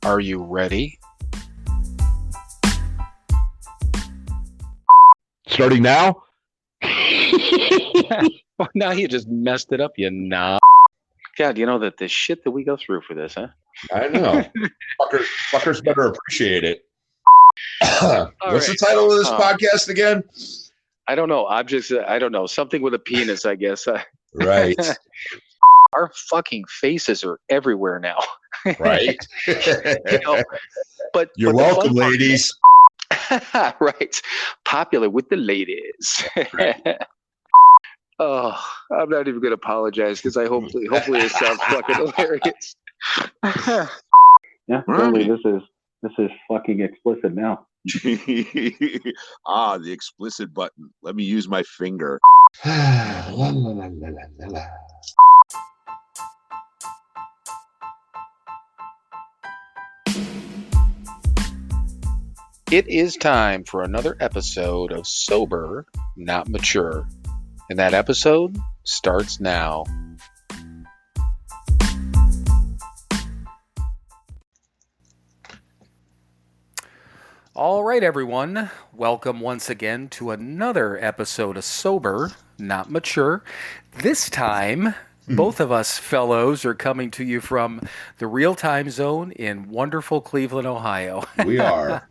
Are you ready? Starting now? Well, now you just messed it up, you knob. God, you know that the shit that we go through for this, huh? I know. Fuckers better appreciate it. What's the right. title of this podcast again? I don't know. Objects, I don't know. Something with a penis, I guess. Right. Our fucking faces are everywhere now. Right. But You're welcome, ladies. Right. Popular with the ladies. Right. Oh, I'm not even going to apologize because hopefully it sounds fucking hilarious. Yeah, totally. This is fucking explicit now. The explicit button. Let me use my finger. La, la, la, la, la, la. It is time for another episode of Sober, Not Mature. And that episode starts now. All right, everyone. Welcome once again to another episode of Sober, Not Mature. This time, both of us fellows are coming to you from the real time zone in wonderful Cleveland, Ohio. We are.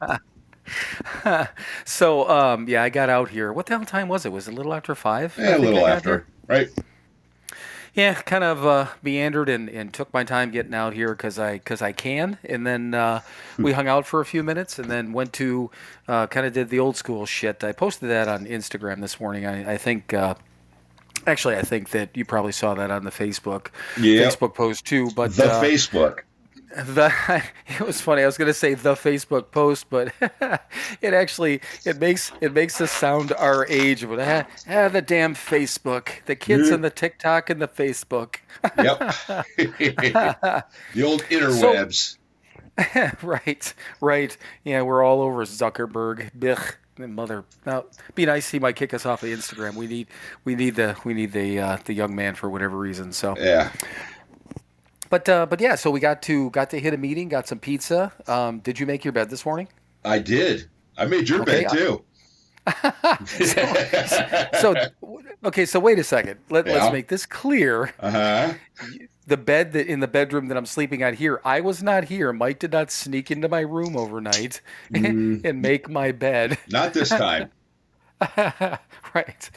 So, I got out here. What the hell time was it? Was it a little after 5? Yeah, a little after, right? Yeah, kind of meandered and took my time getting out here because I can. And then we hung out for a few minutes and then went to kind of did the old school shit. I posted that on Instagram this morning. I think actually I think that you probably saw that on the Facebook post too. But the Facebook. It was funny. I was going to say the Facebook post, but it makes us sound our age. But the damn Facebook, the kids and the TikTok and the Facebook. Yep. The old interwebs. Right. Yeah, we're all over Zuckerberg. Blech. Mother. Now, be nice. He might kick us off of Instagram. We need the young man for whatever reason. So yeah. But yeah, so we got to hit a meeting, got some pizza. Did you make your bed this morning? I did. I made your bed too. So wait a second. Let's make this clear. Uh-huh. The bed in the bedroom that I'm sleeping on here, I was not here. Mike did not sneak into my room overnight and make my bed. Not this time. Right.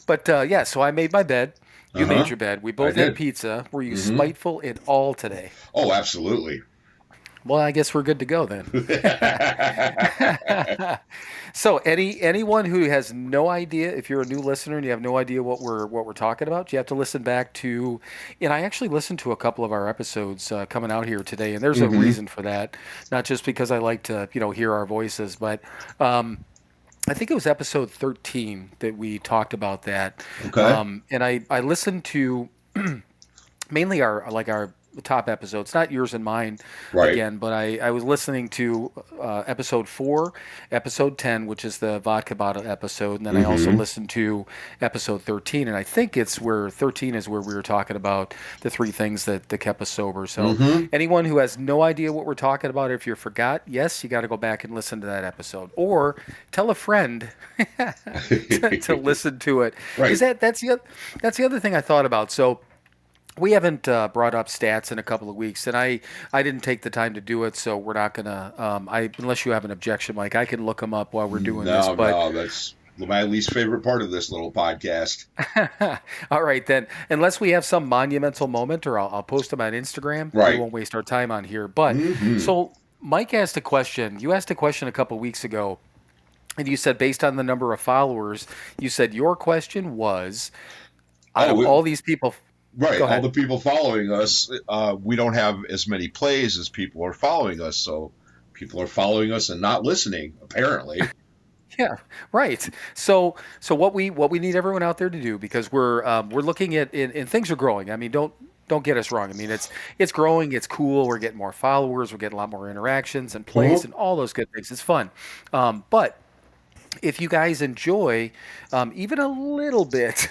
But so I made my bed. You made your bed. We both had pizza. Were you spiteful at all today? Oh, absolutely. Well, I guess we're good to go then. So, anyone who has no idea, if you're a new listener and you have no idea what we're talking about, you have to listen back to. And I actually listened to a couple of our episodes coming out here today, and there's a reason for that. Not just because I like to hear our voices, but. I think it was episode 13 that we talked about that. Okay. And I listened to mainly our top episodes, not yours and mine again, but I was listening to episode 4, episode 10, which is the vodka bottle episode, and then I also listened to episode 13, and I think it's where 13 is where we were talking about the 3 things that kept us sober. So anyone who has no idea what we're talking about, if you forgot, yes, you got to go back and listen to that episode, or tell a friend to listen to it. Right. That's the other thing I thought about. So. We haven't brought up stats in a couple of weeks, and I didn't take the time to do it, so we're not going to, unless you have an objection, Mike, I can look them up while we're doing this. No, that's my least favorite part of this little podcast. All right, then, unless we have some monumental moment, or I'll post them on Instagram. Right. We won't waste our time on here. But, so Mike asked a question. You asked a question a couple of weeks ago, and you said based on the number of followers, you said your question was, all these people... Right. All the people following us, we don't have as many plays as people are following us. So people are following us and not listening, apparently. Yeah, right. So what we need everyone out there to do, because we're looking at and things are growing. I mean, don't get us wrong. I mean, it's growing. It's cool. We're getting more followers. We're getting a lot more interactions and plays and all those good things. It's fun. But if you guys enjoy even a little bit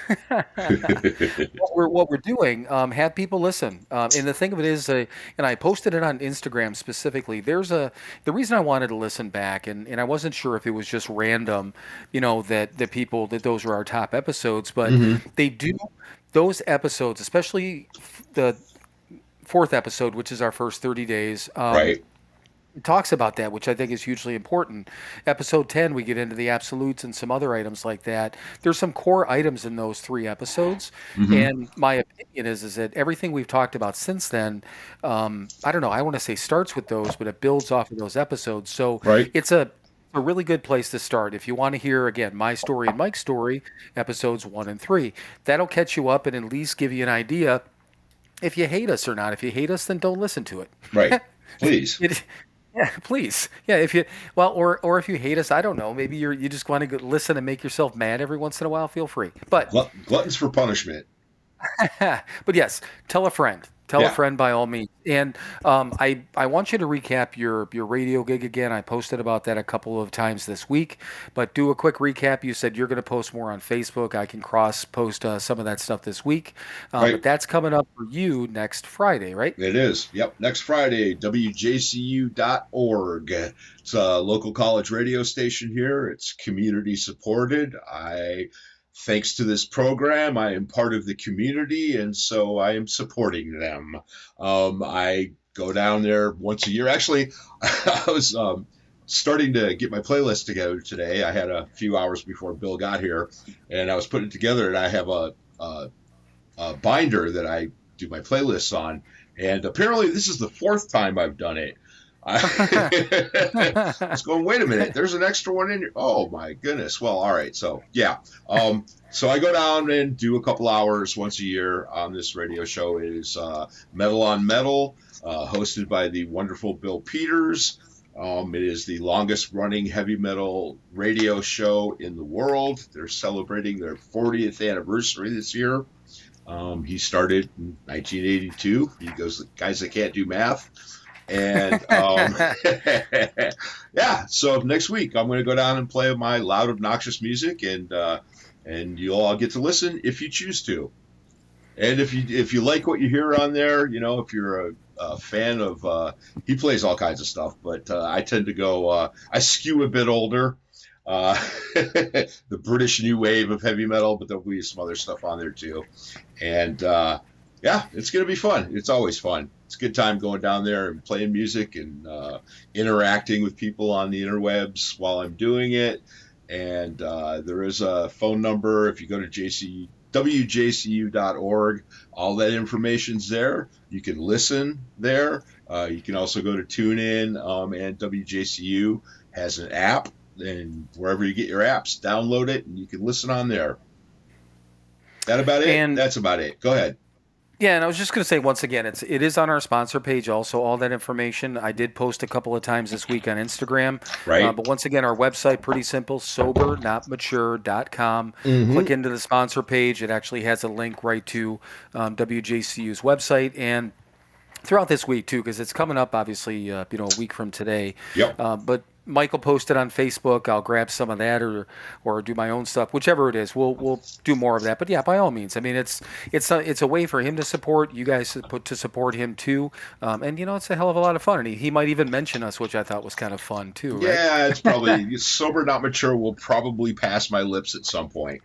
what we're doing, have people listen. And the thing of it is, and I posted it on Instagram specifically. The reason I wanted to listen back, and I wasn't sure if it was just random, that those are our top episodes, but Hmm. they do those episodes, especially the fourth episode, which is our first 30 days. Right. It talks about that, which I think is hugely important. Episode 10, we get into the absolutes and some other items like that. There's some core items in those three episodes. Hmm. And my opinion is that everything we've talked about since then, I don't know, I want to say starts with those, but it builds off of those episodes. So Right. it's a really good place to start. If you want to hear, again, my story and Mike's story, episodes 1 and 3, that'll catch you up and at least give you an idea if you hate us or not. If you hate us, then don't listen to Right. it. Please. Yeah, please. Yeah, if you or if you hate us, I don't know. Maybe you just want to listen and make yourself mad every once in a while. Feel free. But Gluttons for punishment. but yes, tell a friend. Tell a Yeah. friend by all means. And I want you to recap your radio gig again. I posted about that a couple of times this week, but do a quick recap. You said you're going to post more on Facebook. I can cross post some of that stuff this week, but Right. that's coming up for you next Friday, right? It is. Yep. Next Friday, WJCU.org. It's a local college radio station here. It's community supported. Thanks to this program, I am part of the community, and so I am supporting them. I go down there once a year. Actually, I was starting to get my playlist together today. I had a few hours before Bill got here, and I was putting it together, and I have a binder that I do my playlists on. And apparently, this is the fourth time I've done it. I was going, wait a minute, there's an extra one in here. Oh my goodness. Well, all right. So yeah. So I go down and do a couple hours once a year on this radio show. It is Metal on Metal, hosted by the wonderful Bill Peters. It is the longest running heavy metal radio show in the world. They're celebrating their 40th anniversary this year. He started in 1982. He goes, guys that can't do math. And yeah, so next week I'm going to go down and play my loud, obnoxious music, and you'll all get to listen if you choose to. And if you like what you hear on there, if you're a fan of, he plays all kinds of stuff, but I tend to go, I skew a bit older. The British new wave of heavy metal, but there'll be some other stuff on there too. And yeah, it's going to be fun. It's always fun. It's a good time going down there and playing music and interacting with people on the interwebs while I'm doing it. And there is a phone number. If you go to WJCU.org, all that information's there. You can listen there. You can also go to TuneIn, and WJCU has an app. And wherever you get your apps, download it, and you can listen on there. That about it? And That's about it. Go ahead. yeah, and I was just going to say once again, it is on our sponsor page. Also, all that information I did post a couple of times this week on Instagram. Right. But once again, our website pretty simple: SoberNotMature.com. Mm-hmm. Click into the sponsor page. It actually has a link right to WJCU's website. And throughout this week too, because it's coming up obviously a week from today. Yep. But Michael posted on Facebook. I'll grab some of that or do my own stuff, whichever it is. We'll do more of that. But yeah, by all means. I mean, it's a way for him to support you guys to support him too. And it's a hell of a lot of fun. And he might even mention us, which I thought was kind of fun too. Right? Yeah, it's probably Sober Not Mature will probably pass my lips at some point.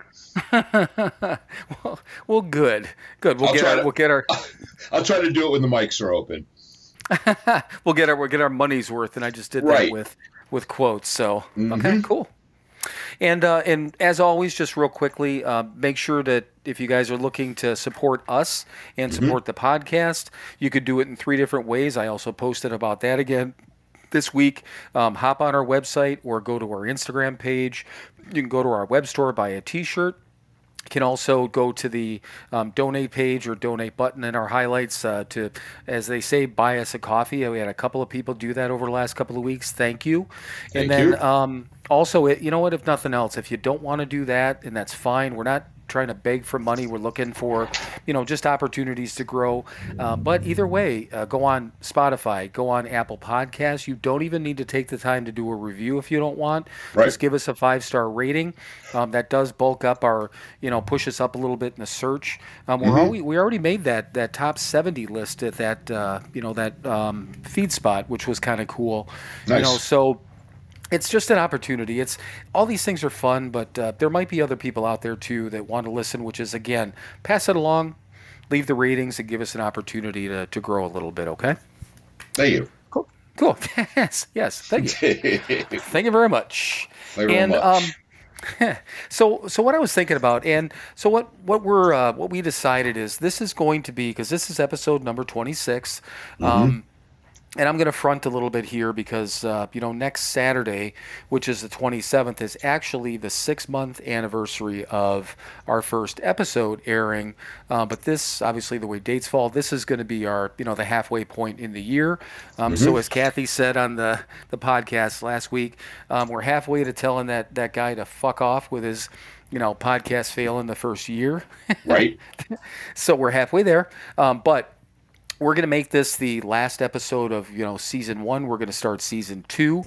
well, good. We'll get our I'll try to do it when the mics are open. we'll get our money's worth, and I just did Right. that with quotes. So Mhm. okay, cool. And as always, just real quickly, make sure that if you guys are looking to support us and support the podcast, you could do it in 3 different ways. I also posted about that again this week. Hop on our website or go to our Instagram page. You can go to our web store, buy a T-shirt. You can also go to the donate page or donate button in our highlights to, as they say, buy us a coffee. We had a couple of people do that over the last couple of weeks. Thank you. Thank and then you. also, you know what? If nothing else, if you don't want to do that, and that's fine. We're not trying to beg for money. We're looking for, just opportunities to grow. But either way, go on Spotify, go on Apple Podcasts. You don't even need to take the time to do a review if you don't want. Right. Just give us a 5-star rating. That does bulk up our, push us up a little bit in the search. We already made that top 70 list at that, feed spot, which was kind of cool. Nice. So it's just an opportunity. It's all these things are fun, but there might be other people out there too that want to listen. Which is again, pass it along, leave the ratings, and give us an opportunity to grow a little bit. Okay. Thank you. Cool. Yes. Thank you. Thank you very much. Thank you very much. So what I was thinking about, and so what we decided is this is going to be, because this is episode number 26. And I'm going to front a little bit here because, next Saturday, which is the 27th, is actually the 6-month anniversary of our first episode airing. But this, obviously, the way dates fall, this is going to be our, the halfway point in the year. So as Kathy said on the podcast last week, we're halfway to telling that guy to fuck off with his, podcast fail in the first year. Right. So we're halfway there. But we're going to make this the last episode of, season 1. We're going to start season 2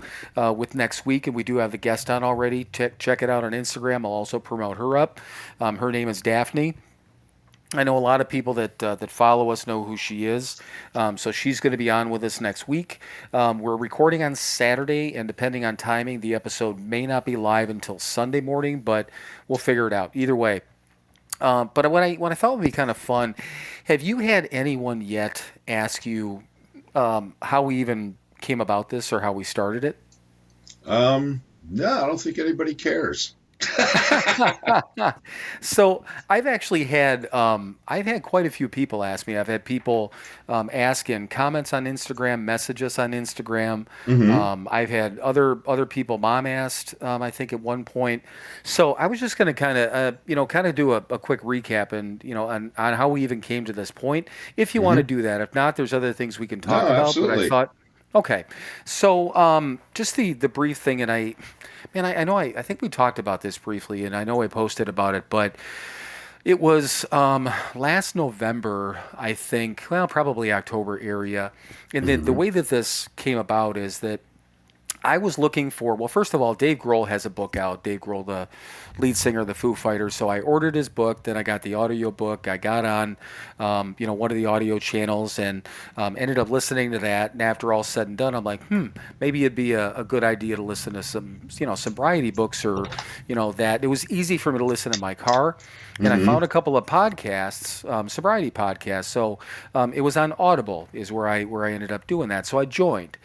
with next week, and we do have the guest on already. Check it out on Instagram. I'll also promote her up. Her name is Daphne. I know a lot of people that follow us know who she is. So she's going to be on with us next week. We're recording on Saturday, and depending on timing, the episode may not be live until Sunday morning, but we'll figure it out. Either way. But what I thought would be kind of fun, have you had anyone yet ask you how we even came about this or how we started it? No, I don't think anybody cares. So I've actually had quite a few people ask me. I've had people ask in comments on Instagram, message us on Instagram. I've had other people. Mom asked, I think at one point. So I was just going to kind of do a quick recap and on how we even came to this point. If you want to do that, if not, there's other things we can talk about. Absolutely. But I thought. Okay, so just the brief thing, and I know I think we talked about this briefly, and I know I posted about it, but it was last November, I think, well, probably October area, and the way that this came about is that I was looking for, well, first of all, Dave Grohl has a book out. Dave Grohl, the lead singer of the Foo Fighters. So I ordered his book. Then I got the audio book. I got on, one of the audio channels and ended up listening to that. And after all said and done, I'm like, maybe it'd be a good idea to listen to some, sobriety books or, that. It was easy for me to listen in my car. And I found a couple of podcasts, sobriety podcasts. So it was on Audible is where I ended up doing that. So I joined.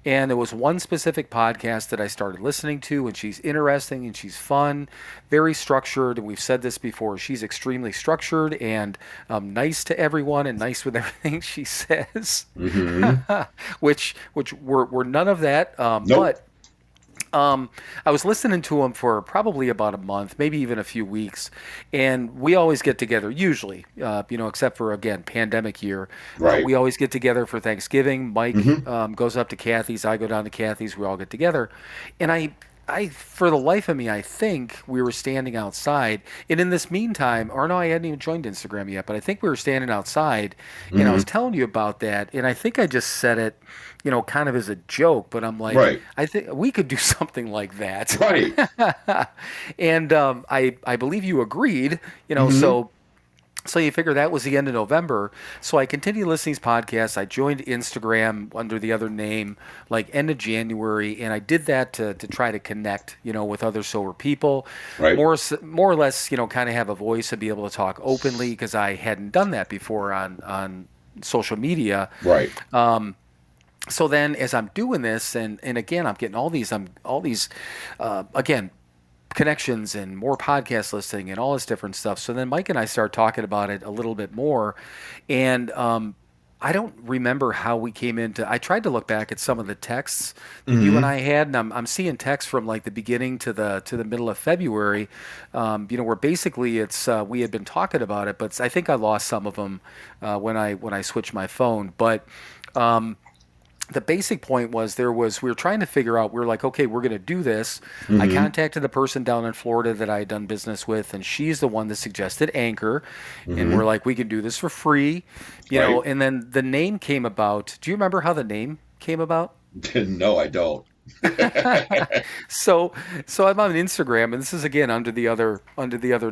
And there was one specific podcast that I started listening to, and she's interesting and she's fun, very structured. And we've said this before. She's extremely structured and nice to everyone and nice with everything she says, which were none of that. Nope. But I was listening to him for probably about a month, maybe even a few weeks, and we always get together, usually, except for, again, pandemic year. Right. We always get together for Thanksgiving. Mike goes up to Kathy's, I go down to Kathy's, we all get together. And I, for the life of me, I think we were standing outside, and in this meantime, or no, I hadn't even joined Instagram yet, but I think we were standing outside, and I was telling you about that, and I think I just said it, kind of as a joke, but I'm like, Right. I think we could do something like that. Right. And I believe you agreed, so you figure that was the end of November. So I continued listening to these podcasts. I joined Instagram under the other name, like end of January, and I did that to try to connect, with other sober people, Right. more or less, kind of have a voice and be able to talk openly because I hadn't done that before on social media. Right. So then, as I'm doing this, and again, I'm getting all these again, connections and more podcast listening and all this different stuff. So then Mike and I start talking about it a little bit more, and I don't remember how we came into. I tried to look back at some of the texts that you and I had, and I'm seeing texts from like the beginning to the middle of February, where basically it's we had been talking about it, but I think I lost some of them when I switched my phone, but. the basic point was we were trying to figure out, we were like, okay, we're going to do this. I Mm-hmm. contacted the person down in Florida that I had done business with, and she's the one that suggested Anchor. And we're Mm-hmm. like, we can do this for free, Right. and then the name came about. Do you remember how the name came about? No, I don't. So so I'm on Instagram, and this is again under the other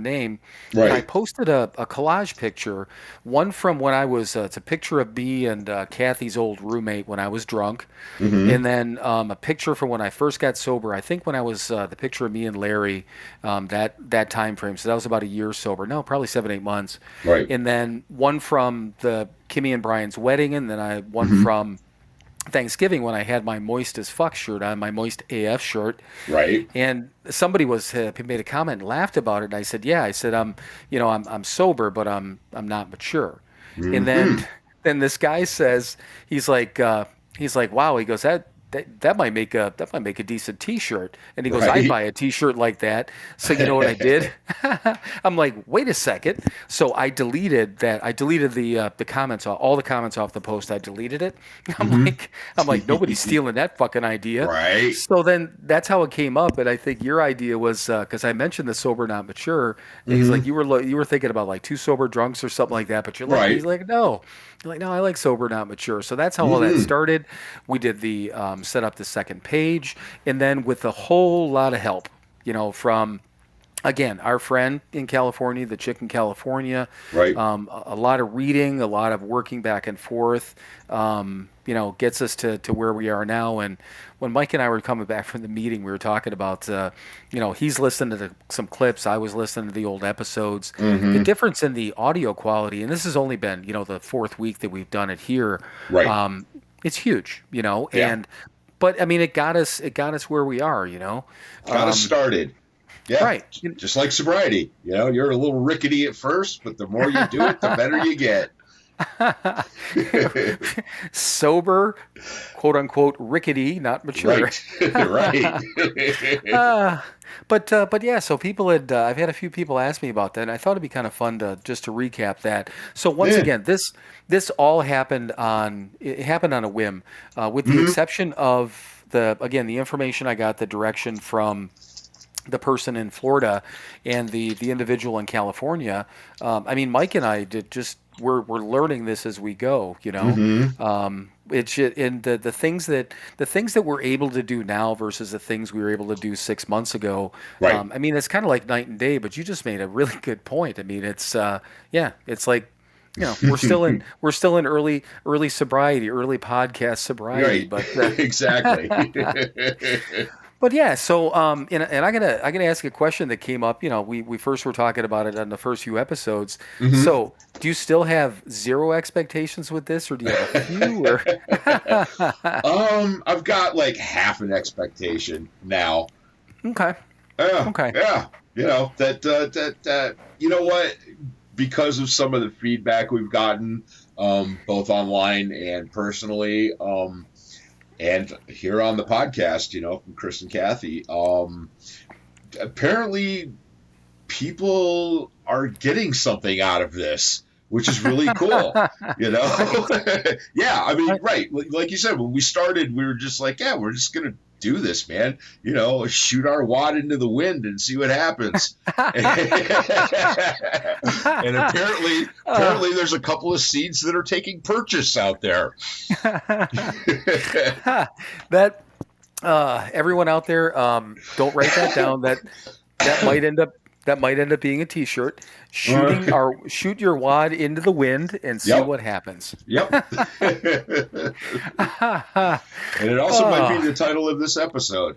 name, and I Right. posted a collage picture, one from when I was it's a picture of me and Kathy's old roommate when I was drunk, Mm-hmm. and then a picture from when I first got sober. I think when I was the picture of me and Larry, that time frame. So that was about a year sober. No, probably 7 8 months, Right. and then one from the Kimmy and Brian's wedding, and then I one Mm-hmm. from Thanksgiving when I had my moist as fuck shirt on, my moist AF shirt, Right. and somebody made a comment and laughed about it. And I said, "Yeah," I said, I'm sober, but I'm not mature." And then Mm-hmm. then this guy says, he's like, "Wow," he goes, that might make a decent T-shirt. And he goes, "I'd Right. buy a T-shirt like that." So you know what I did? I'm like, wait a second. So I deleted that. I deleted the comments, all the comments off the post. I deleted it. Mm-hmm. I'm like, nobody's stealing that fucking idea. Right. So then that's how it came up. And I think your idea was because I mentioned the sober not mature. And he's like, Mm-hmm. you were thinking about like two sober drunks or something like that. But he's Right. like, no. You're like, no, I like sober not mature. So that's how all that Mm-hmm. started. We did the set up the second page, and then with a whole lot of help, from again, our friend in California, the chick in California, Right. a lot of reading, a lot of working back and forth, gets us to where we are now. And when Mike and I were coming back from the meeting, we were talking about, he's listening to some clips. I was listening to the old episodes. The Mm-hmm. difference in the audio quality, and this has only been, the fourth week that we've done it here. Right. Um, it's huge, Yeah. but I mean, it got us where we are. Got us Um, started. Yeah. right. Just like sobriety. You're a little rickety at first, but the more you do it, the better you get. Sober, quote unquote, rickety, not mature. Right. Right. uh, but yeah, so I've had a few people ask me about that, and I thought it'd be kind of fun to just to recap that. So once Yeah. again, this all happened on a whim, with the Mm-hmm. exception of the information I got, the direction from the person in Florida and the individual in California. I mean, Mike and I did just we're learning this as we go. Mm-hmm. It's just, and the things that we're able to do now versus the things we were able to do 6 months ago. Right. I mean, it's kind of like night and day. But you just made a really good point. I mean, it's like. We're still in early sobriety, early podcast sobriety, Right. but Exactly. But yeah, so and I gotta ask a question that came up. We first were talking about it on the first few episodes. Mm-hmm. So do you still have zero expectations with this, or do you have a few? Or I've got like half an expectation now. okay, Yeah, okay, yeah. You know what? Because of some of the feedback we've gotten, both online and personally, and here on the podcast, from Chris and Kathy, apparently people are getting something out of this, which is really cool. right, Yeah, I mean, right. right. Like you said, when we started, we were just like, yeah, we're just going to do this, man. Shoot our wad into the wind and see what happens. And Uh, apparently there's a couple of seeds that are taking purchase out there. that everyone out there, don't write that down. That might end up being a T-shirt. Shoot your wad into the wind and see Yep. what happens. Yep. And it also might be Oh, the title of this episode.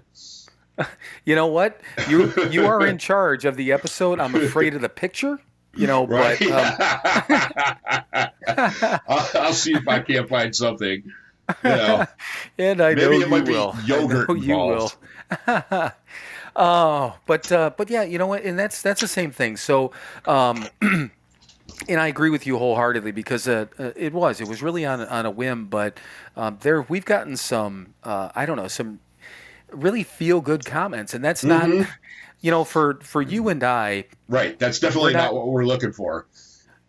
you know what? You are in charge of the episode. I'm afraid of the picture. Right. But I'll see if I can't find something. You know, and I know maybe it you might be will. yogurt I know you will. involved. Oh, but yeah, you know what? And that's the same thing. So, and I agree with you wholeheartedly because it was really on a whim. But we've gotten some I don't know, some really feel good comments, and that's not Hmm. for you and I. Right. That's We're definitely not. not what we're looking for.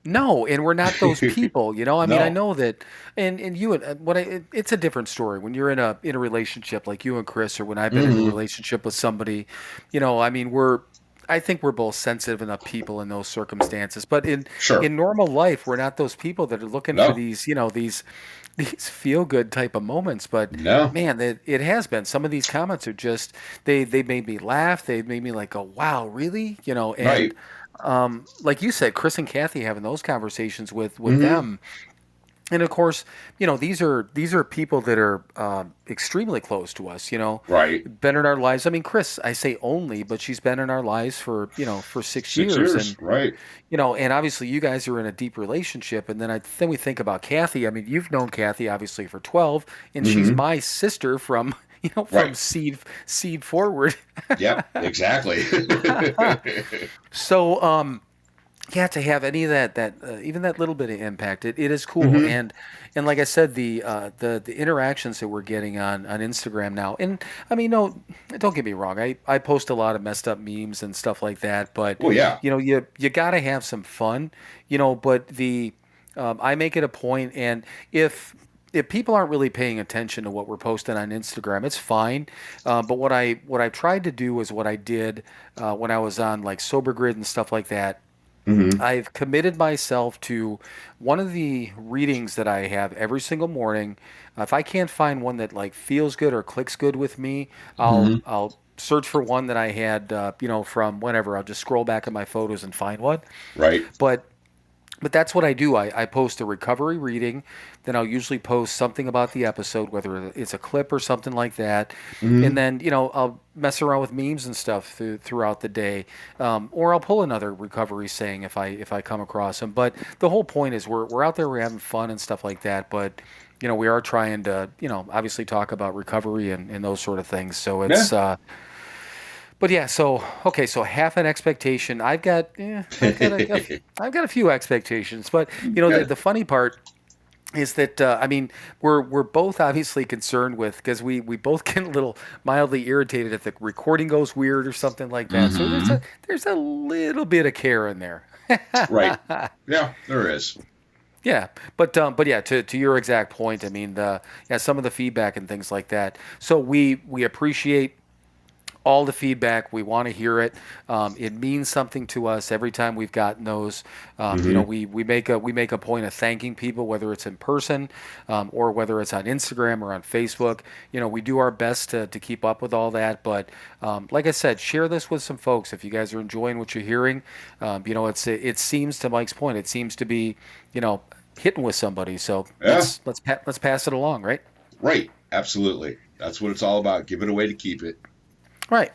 No, and we're not those people, you know. I mean, I No. know that, and you and it's a different story when you're in a relationship like you and Chris, or when I've been in a Hmm. relationship with somebody, you know. I mean, I think we're both sensitive enough people in those circumstances, but Sure. in normal life, we're not those people that are looking for No. these, you know, these feel good type of moments. But No. man, it has been. Some of these comments are just they made me laugh. They made me like go, wow, really? You know, and Right. like you said, Chris and Kathy having those conversations with Hmm. them, and of course, you know, these are people that are extremely close to us. You know, Right. been in our lives. I mean, Chris, I say only, but she's been in our lives for for 6 years, 6 years. and Right. you know, and obviously you guys are in a deep relationship. And then we think about Kathy. I mean, you've known Kathy obviously for 12, and she's Hmm. my sister from from Right. seed forward. Yep. Exactly. So yeah, to have any of that even that little bit of impact, it is cool. Hmm. And like I said, the interactions that we're getting on Instagram now, and I mean, no, don't get me wrong, I post a lot of messed up memes and stuff like that, but Well, yeah. you know, you got to have some fun, you know. But the I make it a point, and if people aren't really paying attention to what we're posting on Instagram, it's fine. But what I tried to do is what I did when I was on like Sober Grid and stuff like that. Hmm. I've committed myself to one of the readings that I have every single morning. If I can't find one that like feels good or clicks good with me, Hmm. I'll search for one that I had, from whenever. I'll just scroll back in my photos and find one. Right. But that's what I do. I post a recovery reading, then I'll usually post something about the episode, whether it's a clip or something like that, and Hmm. then I'll mess around with memes and stuff throughout the day, or I'll pull another recovery saying if I come across them. But the whole point is we're out there, we're having fun and stuff like that, but. You know, we are trying to, obviously talk about recovery and those sort of things. So Yeah. but yeah, so okay, so half an expectation. I've got a few expectations, but Yeah. the funny part is that I mean we're both obviously concerned with because we both get a little mildly irritated if the recording goes weird or something like that. So Hmm. there's a little bit of care in there. Right. Yeah. There is. Yeah, but yeah, to your exact point, I mean the yeah some of the feedback and things like that. So we appreciate all the feedback. We want to hear it. It means something to us every time we've gotten those. Hmm. We make a point of thanking people, whether it's in person or whether it's on Instagram or on Facebook. You know, we do our best to keep up with all that. But like I said, share this with some folks if you guys are enjoying what you're hearing. It seems to Mike's point. It seems to be hitting with somebody. So Yeah. let's pass it along, right? Right. Absolutely. That's what it's all about. Give it away to keep it. Right.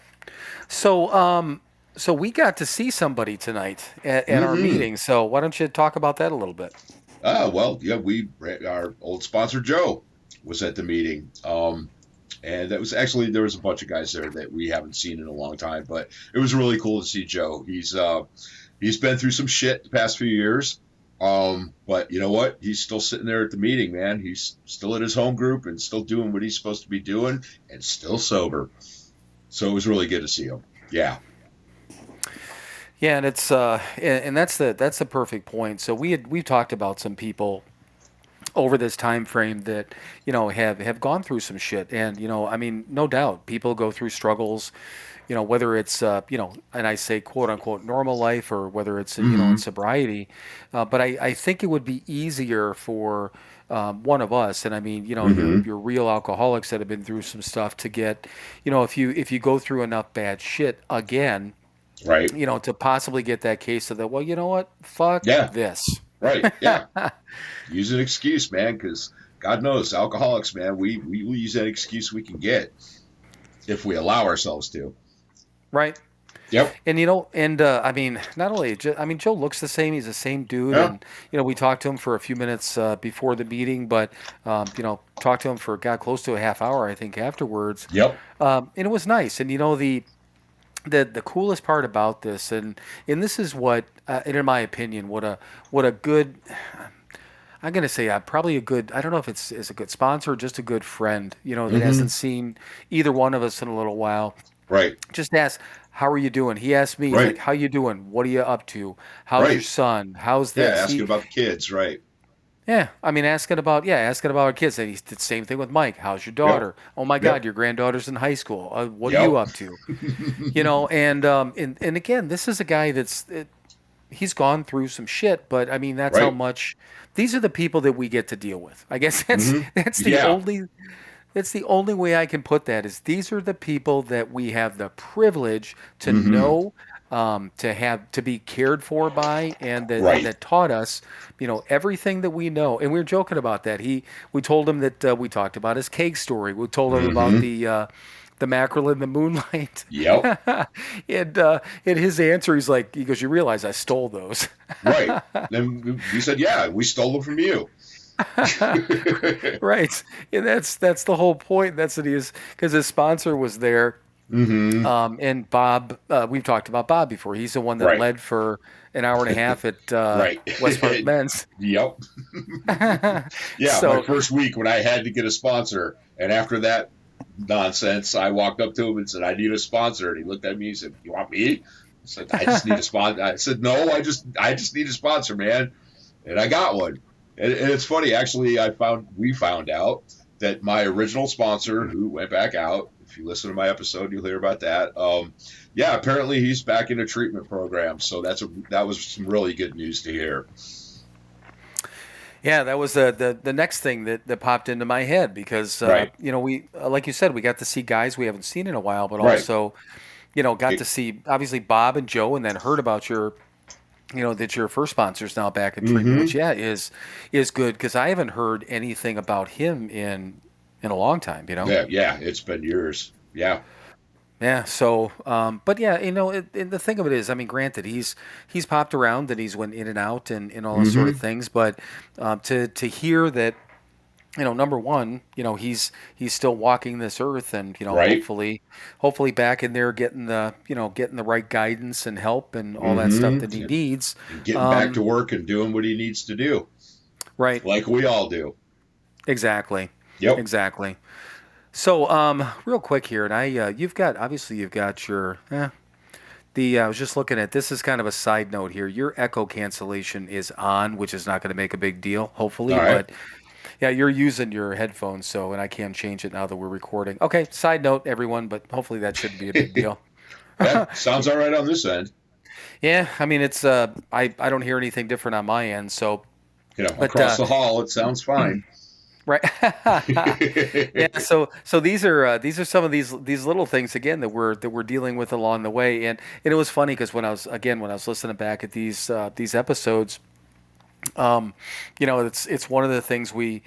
So, so we got to see somebody tonight at our Hmm. meeting. So why don't you talk about that a little bit? Well, yeah, our old sponsor Joe was at the meeting. And that was actually there was a bunch of guys there that we haven't seen in a long time, but it was really cool to see Joe. He's been through some shit the past few years. But you know what? He's still sitting there at the meeting, man. He's still at his home group and still doing what he's supposed to be doing and still sober. So it was really good to see him. Yeah. Yeah, and and that's the perfect point. So we've talked about some people over this time frame that have gone through some shit, and I mean, no doubt people go through struggles, whether it's and I say quote unquote normal life or whether it's in Hmm. sobriety. But I think it would be easier for one of us, and I mean, Hmm. you're real alcoholics that have been through some stuff to get, if you go through enough bad shit again, Right. to possibly get that case of that. Well, you know what? Fuck Yeah. this. Right. Yeah. Use an excuse, man, because God knows alcoholics, man, we will use that excuse we can get if we allow ourselves to. Right. Yep. And I mean, not only I mean, Joe looks the same. He's the same dude, Yeah. and we talked to him for a few minutes before the meeting, but talked to him for got close to a half hour, I think, afterwards. Yep. And it was nice. And the coolest part about this, and this is what, and in my opinion, what a good. I'm gonna say probably a good. I don't know if it's a good sponsor or just a good friend. That Hmm. hasn't seen either one of us in a little while. Right. Just ask, how are you doing? He asked me, he's like, Right. how you doing? What are you up to? How's your Right. son? How's Yeah. this? Asking about the kids. Right. Yeah, I mean, asking about our kids. And he did the same thing with Mike. How's your Yep. daughter? Oh my God, Yep. your granddaughter's in high school. What are you Yep. up to? And again, this is a guy he's gone through some shit, but I mean, that's how Right. much. These are the people that we get to deal with. I guess that's Hmm. that's the Yeah. only that's the only way I can put that is these are the people that we have the privilege to Hmm. know, to be cared for by, and Right. that taught us, everything that we know. And we were joking about that. We told him that we talked about his cake story. We told him about Hmm. the mackerel in the moonlight, Yep. and his answer, he goes, you realize I stole those. Right. Then we said, yeah, we stole them from you. Right, and that's the whole point. That's what he is, because his sponsor was there. Hmm. And Bob, we've talked about Bob before. He's the one that Right. led for an hour and a half at Right. West Park Men's. Yep. Yeah. My So, first week when I had to get a sponsor, and after that nonsense, I walked up to him and said, I need a sponsor. And he looked at me and said, you want me? I said, I just need a sponsor. I said, no, I just need a sponsor, man. And I got one. And it's funny, actually, we found out that my original sponsor, who went back out, if you listen to my episode, you'll hear about that. Yeah, apparently he's back in a treatment program. So that was some really good news to hear. yeah, that was the next thing that popped into my head because, Right. we, like you said, we got to see guys we haven't seen in a while, but Right. also, got to see obviously Bob and Joe, and then heard about that your first sponsor's now back in treatment, Mm-hmm. which is good because I haven't heard anything about him in a long time. Yeah, yeah, it's been years. Yeah. Yeah. So, but yeah, the thing of it is, I mean, granted, he's popped around and he's went in and out and all those sort of Mm-hmm. things, but to hear that, number one, he's still walking this earth, and Right. hopefully back in there getting the right guidance and help and all that stuff that he Mm-hmm. needs. And getting back to Um, work and doing what he needs to do, right. like we all do. Exactly. Yep. Exactly. So, real quick here, and you've got your, I was just looking at this is kind of a side note here. Your echo cancellation is on, which is not going to make a big deal, All hopefully, right. but yeah, you're using your headphones, and I can change it now that we're recording. Okay, side note, everyone, but hopefully that shouldn't be a big deal. That sounds all right on this end. Yeah, I mean, it's, I don't hear anything different on my end, so, but, Across the hall, it sounds fine. right. Yeah, so these are some of these little things again that we're dealing with along the way, and it was funny because when I was listening back at these episodes, it's one of the things we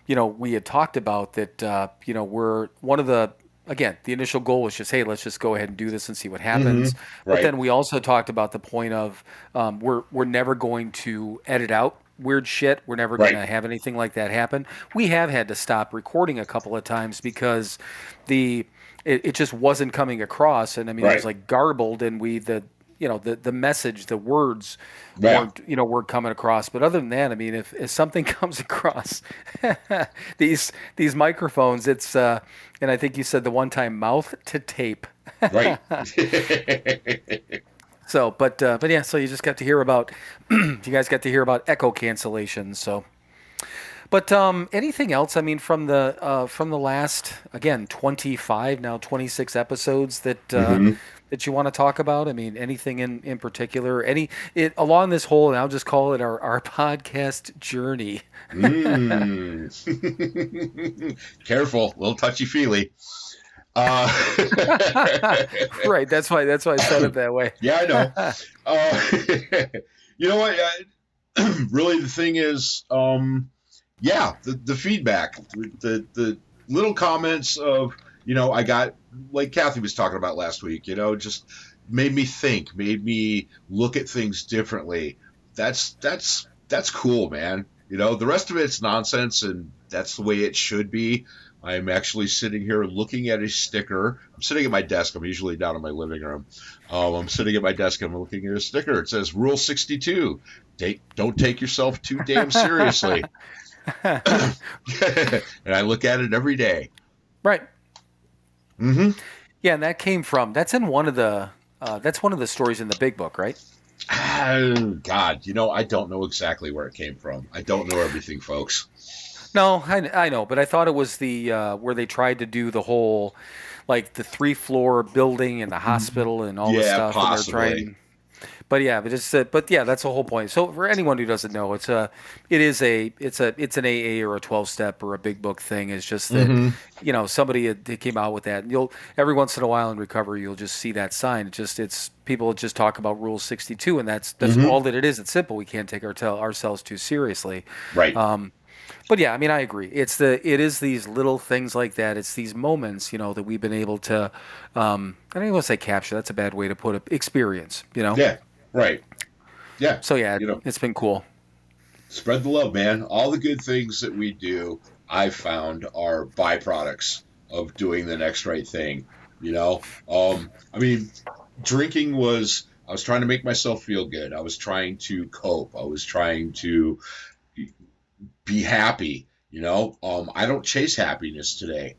had talked about that we're one of the again, the initial goal was just, hey, let's just go ahead and do this and see what Hmm. happens. But Right. then we also talked about the point of we're never going to edit out weird shit. We're never going Right. to have anything like that happen. We have had to stop recording a couple of times because it just wasn't coming across, and I mean it was Right. like garbled, and the message, the words Yeah. weren't coming across. But other than that, I mean, if something comes across these microphones, it's and I think you said the one time mouth to tape. Right. So, but yeah, so you just got to hear about you guys got to hear about echo cancellation. So, but anything else? I mean, from the last again 25 now 26 episodes Hmm. that you want to talk about? I mean, anything in particular? Along this whole, and I'll just call it our podcast journey. Mm. Careful, a little touchy feely. Uh, Right. That's why I said it that way. yeah, I know. You know what? Really, the thing is, yeah, the feedback, the little comments of, I got, like Kathy was talking about last week, just made me think, made me look at things differently. That's cool, man. The rest of it's nonsense, and that's the way it should be. I'm actually sitting here looking at a sticker. I'm sitting at my desk. I'm usually down in my living room. I'm sitting at my desk. I'm looking at a sticker. It says Rule 62. Don't take yourself too damn seriously. And I look at it every day. Right. Mm-hmm. Yeah, and that's in one of the That's one of the stories in the big book, right? God, I don't know exactly where it came from. I don't know everything, folks. No, I know, but I thought it was the where they tried to do the whole, like the 3-floor building and the hospital and all this Yeah, stuff, and they're possibly. trying. But yeah, but yeah, that's the whole point. So for anyone who doesn't know, it's an AA or a 12-step or a big book thing. It's just that, Hmm. somebody they came out with that, and you'll every once in a while in recovery you'll just see that sign. It's people just talk about Rule 62, and that's Hmm. all that it is. It's simple. We can't take ourselves too seriously. Right. But yeah, I mean, I agree. It is these little things like that. It's these moments, that we've been able to, I don't even want to say capture. That's a bad way to put it. Experience. Yeah. Right. Yeah. So yeah, You know, it's been cool. spread the love, man. All the good things that we do, I've found, are byproducts of doing the next right thing. I mean, drinking was, I was trying to make myself feel good. I was trying to cope. I was trying to be happy. I don't chase happiness today.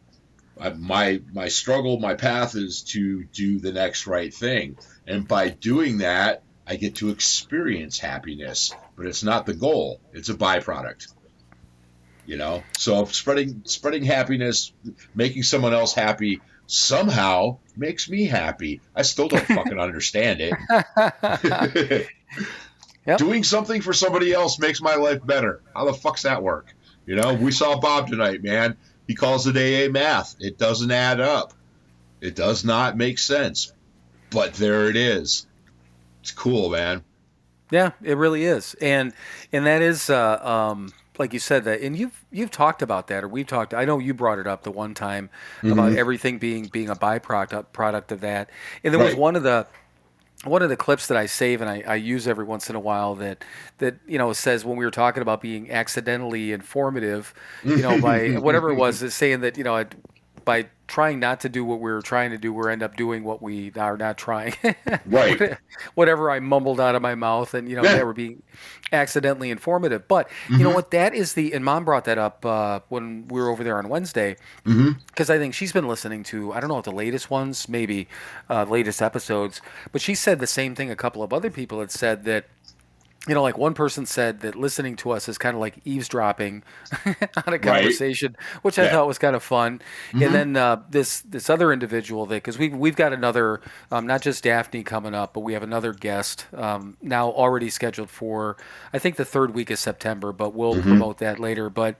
My struggle, my path is to do the next right thing, and by doing that, I get to experience happiness. But it's not the goal; it's a byproduct. So spreading happiness, making someone else happy, somehow makes me happy. I still don't fucking understand it. Yep. Doing something for somebody else makes my life better. How the fuck's that work? We saw Bob tonight, man. He calls it AA math. It doesn't add up. It does not make sense. But there it is. It's cool, man. Yeah, it really is, and that is like you said that, and you've talked about that, or we've talked. I know you brought it up the one time about Mm-hmm. everything being a product of that, and there was Right. one of the clips that I save and I use every once in a while that says when we were talking about being accidentally informative, by whatever it was, is saying that by trying not to do what we were trying to do, we end up doing what we are not trying. Right. Whatever I mumbled out of my mouth, and Yeah. they were being accidentally informative. But you know Mm-hmm. what? That is and Mom brought that up when we were over there on Wednesday Mm-hmm. because I think she's been listening to, I don't know what the latest ones, maybe latest episodes, but she said the same thing. A couple of other people had said that, like one person said that listening to us is kind of like eavesdropping on a Right. conversation, which I Yeah. thought was kind of fun. And Mm-hmm. then this other individual that, because we've got another, not just Daphne coming up, but we have another guest now already scheduled for, I think, the third week of September, but we'll Mm-hmm. promote that later. But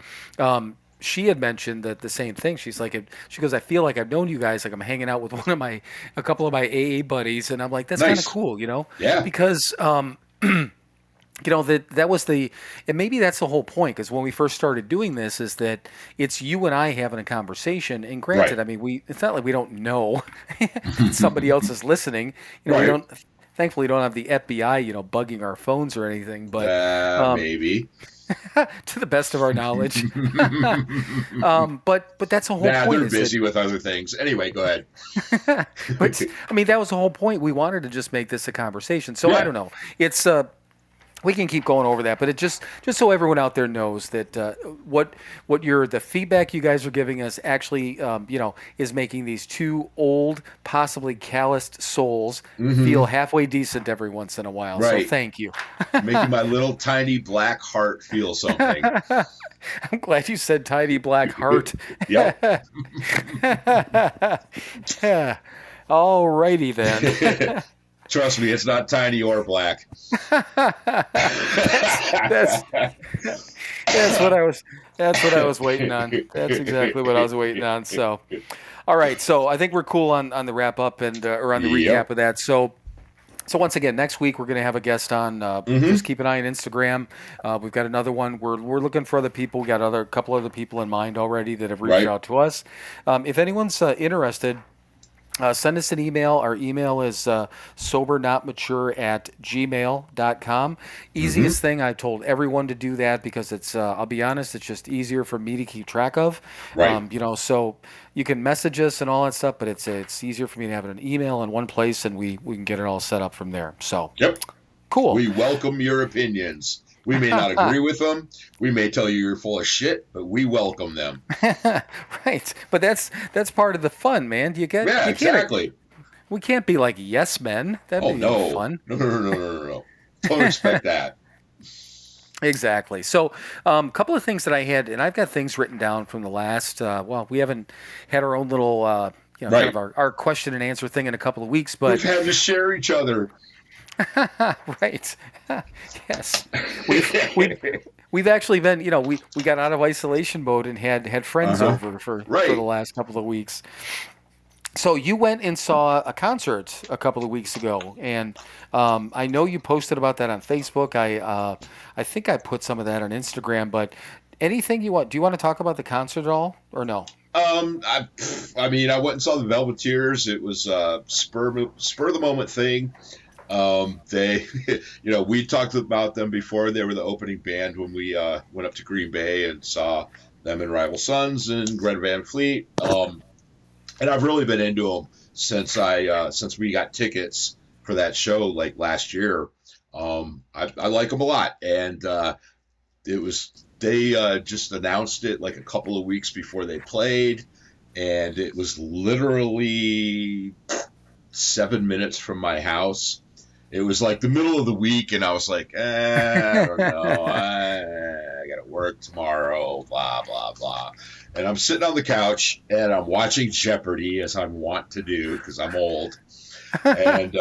she had mentioned that the same thing. She goes, I feel like I've known you guys, like I'm hanging out with a couple of my AA buddies, and I'm like, that's kind of Nice. cool, Yeah. because that was and maybe that's the whole point. Because when we first started doing this, is that it's you and I having a conversation. And granted, Right. I mean, it's not like we don't know that somebody else is listening. We Right. don't. Thankfully, we don't have the FBI, bugging our phones or anything. But Maybe. to the best of our knowledge, but that's the whole Nah, point. they're Is that busy with other things. Anyway, go ahead. but I mean, that was the whole point. We wanted to just make this a conversation. So I Yeah. don't know. It's we can keep going over that, but it just so everyone out there knows that what the feedback you guys are giving us actually is making these two old, possibly calloused souls Mm-hmm. feel halfway decent every once in a while. So Right. thank you. Making my little tiny black heart feel something. I'm glad you said tiny black heart. Yep. Yeah. All righty then. Trust me, it's not tiny or black. That's that's what I was waiting on. That's exactly what I was waiting on. So, all right. So I think we're cool on the wrap up and or on the Yep. recap of that. So once again, next week we're going to have a guest on. Mm-hmm. Just keep an eye on Instagram. We've got another one. We're looking for other people. We got a couple other people in mind already that have reached Right. out to us. If anyone's interested. Send us an email. Our email is SoberNotMature@gmail.com. Easiest thing, I've told everyone to do that because it's, I'll be honest, it's just easier for me to keep track of. Right. So you can message us and all that stuff, but it's easier for me to have it an email in one place and we can get it all set up from there. So, Yep. cool. We welcome your opinions. We may not agree with them. We may tell you you're full of shit, but we welcome them. Right. But that's part of the fun, man. Yeah, you exactly. We can't be like yes men. That'd Oh be no no, fun. no. Don't expect that. Exactly. So, a couple of things that I had, and I've got things written down from the last. Well, we haven't had our own little, kind of Right. our question and answer thing in a couple of weeks, We've but had to share each other. right. Yes, we've we've we've actually been, we got out of isolation mode and had friends Uh-huh. over for the Right. last couple of weeks. So you went and saw a concert a couple of weeks ago, and I know you posted about that on Facebook. I think I put some of that on Instagram. But anything you want? Do you want to talk about the concert at all, or no? I mean, I went and saw the Velveteers. It was a spur of the moment thing. They, we talked about them before. They were the opening band when we went up to Green Bay and saw them in Rival Sons and Greta Van Fleet. And I've really been into them since we got tickets for that show like last year. I like them a lot, and it was they just announced it like a couple of weeks before they played, and it was literally 7 minutes from my house. It was like the middle of the week, and I was like, I don't know, I got to work tomorrow, blah blah blah. And I'm sitting on the couch and I'm watching Jeopardy as I'm wont to do because I'm old. And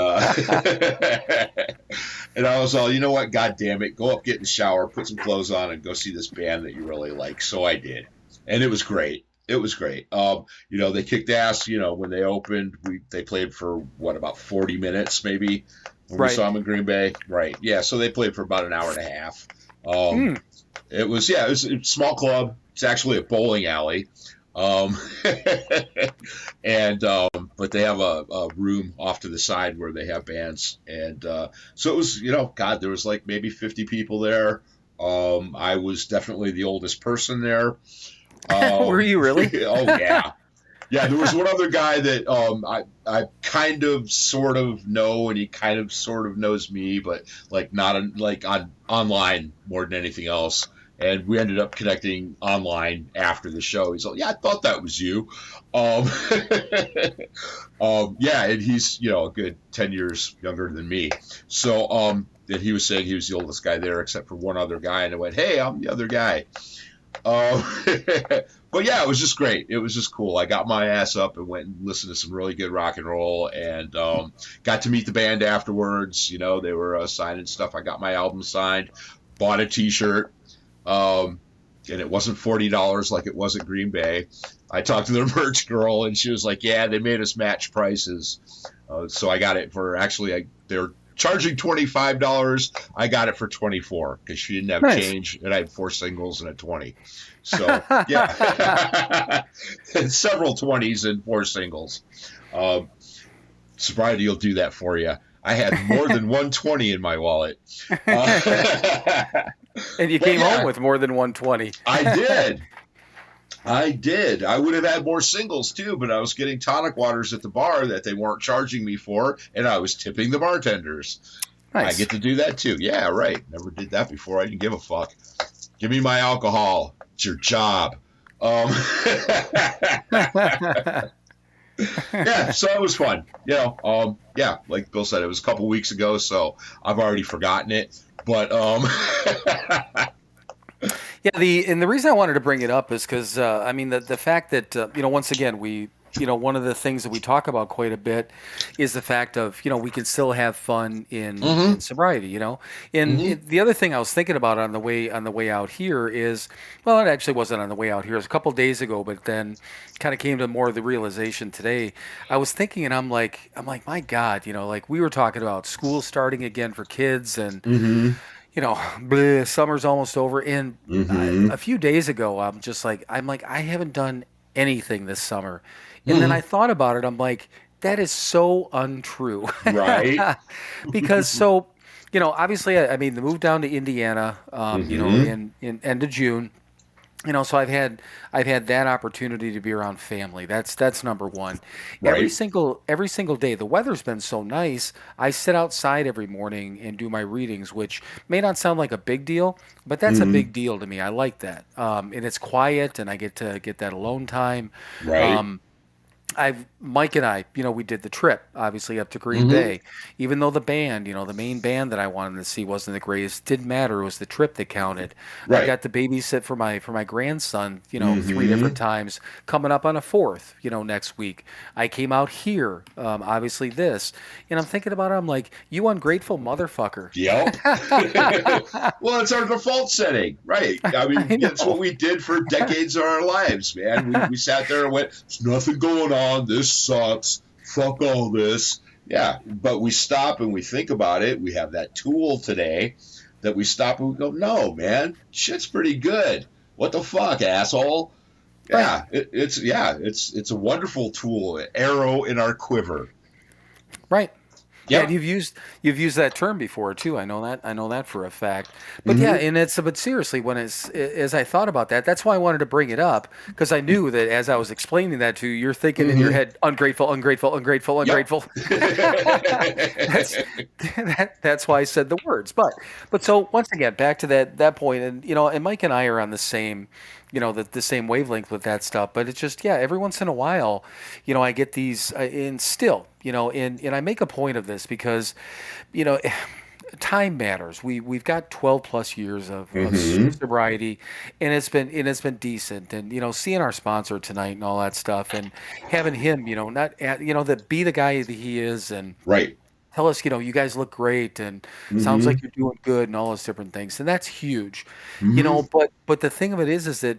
and I was all, you know what? God damn it! Go up, get in the shower, put some clothes on, and go see this band that you really like. So I did, and it was great. It was great. They kicked ass. When they opened, they played for what, about 40 minutes maybe when we Right. saw them in Green Bay. Right. Yeah. So they played for about an hour and a half. Um, Mm. it was a small club. It's actually a bowling alley. Um, and but they have a room off to the side where they have bands, and so it was, God, there was like maybe 50 people there. I was definitely the oldest person there. Were you really? Oh yeah, yeah. There was one other guy that I kind of sort of know, and he kind of sort of knows me, but like not like on online more than anything else. And we ended up connecting online after the show. He's like, "Yeah, I thought that was you." Um, yeah, and he's a good 10 years younger than me. So and he was saying he was the oldest guy there, except for one other guy. And I went, "Hey, I'm the other guy." Um, but yeah, it was just great. It was just cool. I got my ass up and went and listened to some really good rock and roll, and got to meet the band afterwards. They were signing stuff. I got my album signed, bought a T-shirt. And it wasn't $40 like it was at Green Bay. I talked to their merch girl, and she was like, "Yeah, they made us match prices." So I got it for they were charging $25. I got it for $24 because she didn't have Nice. change, and I had 4 singles and a 20. So yeah, several 20s and 4 singles. Sobriety will do that for you. I had more than 120 in my wallet. And you But came yeah, home with more than 120. I did. I did. I would have had more singles too, but I was getting tonic waters at the bar that they weren't charging me for, and I was tipping the bartenders. I Nice. get to do that too. Yeah, right. Never did that before. I didn't give a fuck. Give me my alcohol. It's your job. Um, yeah, so it was fun. Yeah, like Bill said, it was a couple weeks ago, so I've already forgotten it. But Yeah, the reason I wanted to bring it up is because I mean the fact that once again one of the things that we talk about quite a bit is the fact of we can still have fun in hmm sobriety. And hmm the other thing I was thinking about on the way out here is, well, it actually wasn't on the way out here. It was a couple days ago, but then kind of came to more of the realization today. I was thinking, and I'm like, my God, like we were talking about school starting again for kids, and hmm bleh, summer's almost over. And hmm a few days ago, I'm like, I haven't done anything this summer. And then I hmm thought about it. I'm like, that is so untrue. Right. Because obviously, I mean, the move down to Indiana, hmm in end of June. So I've had that opportunity to be around family. That's number one. Every Right. single day, the weather's been so nice. I sit outside every morning and do my readings, which may not sound like a big deal, but that's a hmm big deal to me. I like that, and it's quiet, and I get to get that alone time. Right. Um, Mike and I, we did the trip, obviously up to Green Mm-hmm. Bay. Even though the band, the main band that I wanted to see wasn't the greatest, didn't matter. It was the trip that counted. I Right. got to babysit for my grandson, three different Mm-hmm. times. Coming up on a fourth, next week. I came out here, obviously this, and I'm thinking about it. I'm like, you ungrateful motherfucker. Yep. Well, it's our default setting, right? I I mean, it's what know. we did for decades of our lives, man. We sat there and went, "There's nothing going on. This sucks. Fuck all this." Yeah, but we stop and we think about it. We have that tool today that we stop and we go, "No, man, shit's pretty good. What the fuck, asshole?" Right. It's a wonderful tool, an arrow in our quiver. Right. Yeah, and Yep. you've used that term before too. I know that for a fact. But yeah, Mm-hmm. and but seriously, when it's as I thought about that, that's why I wanted to bring it up because I knew that as I was explaining that to you, you're thinking in your Mm-hmm. head, ungrateful, ungrateful, ungrateful, Yep. ungrateful. that's that's why I said the words. But so once again, back to that point, and Mike and I are on the same, the same wavelength with that stuff. But it's just every once in a while, I get these, and still, and I make a point of this because, you know, time matters. We've got 12 plus years of Mm-hmm. sobriety, and it's been decent. And seeing our sponsor tonight and all that stuff, and having him, not that be the guy that he is, and Right. tell us, you guys look great, and sounds Mm-hmm. like you're doing good, and all those different things, and that's huge. Mm-hmm. But the thing of it is that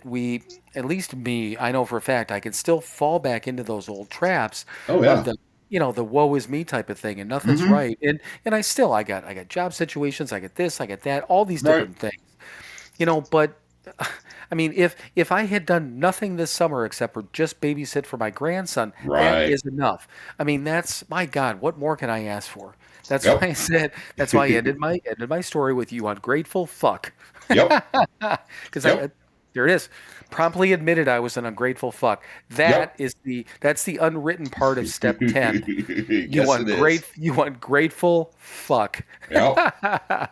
at least me, I know for a fact, I can still fall back into those old traps Oh of yeah. the woe is me type of thing, and nothing's Mm-hmm. right, and I got job situations, I got this, I got that, all these Right. different things, but I mean, if I had done nothing this summer except for just babysit for my grandson, that Right. is enough. I mean, that's my God, what more can I ask for? That's why Yep. I said that's why I ended my story with you ungrateful fuck. Yep. Because Yep. there it is. Promptly admitted I was an ungrateful fuck. Yep. That's the unwritten part of step 10. Yes, it is. You ungrateful fuck. Yep.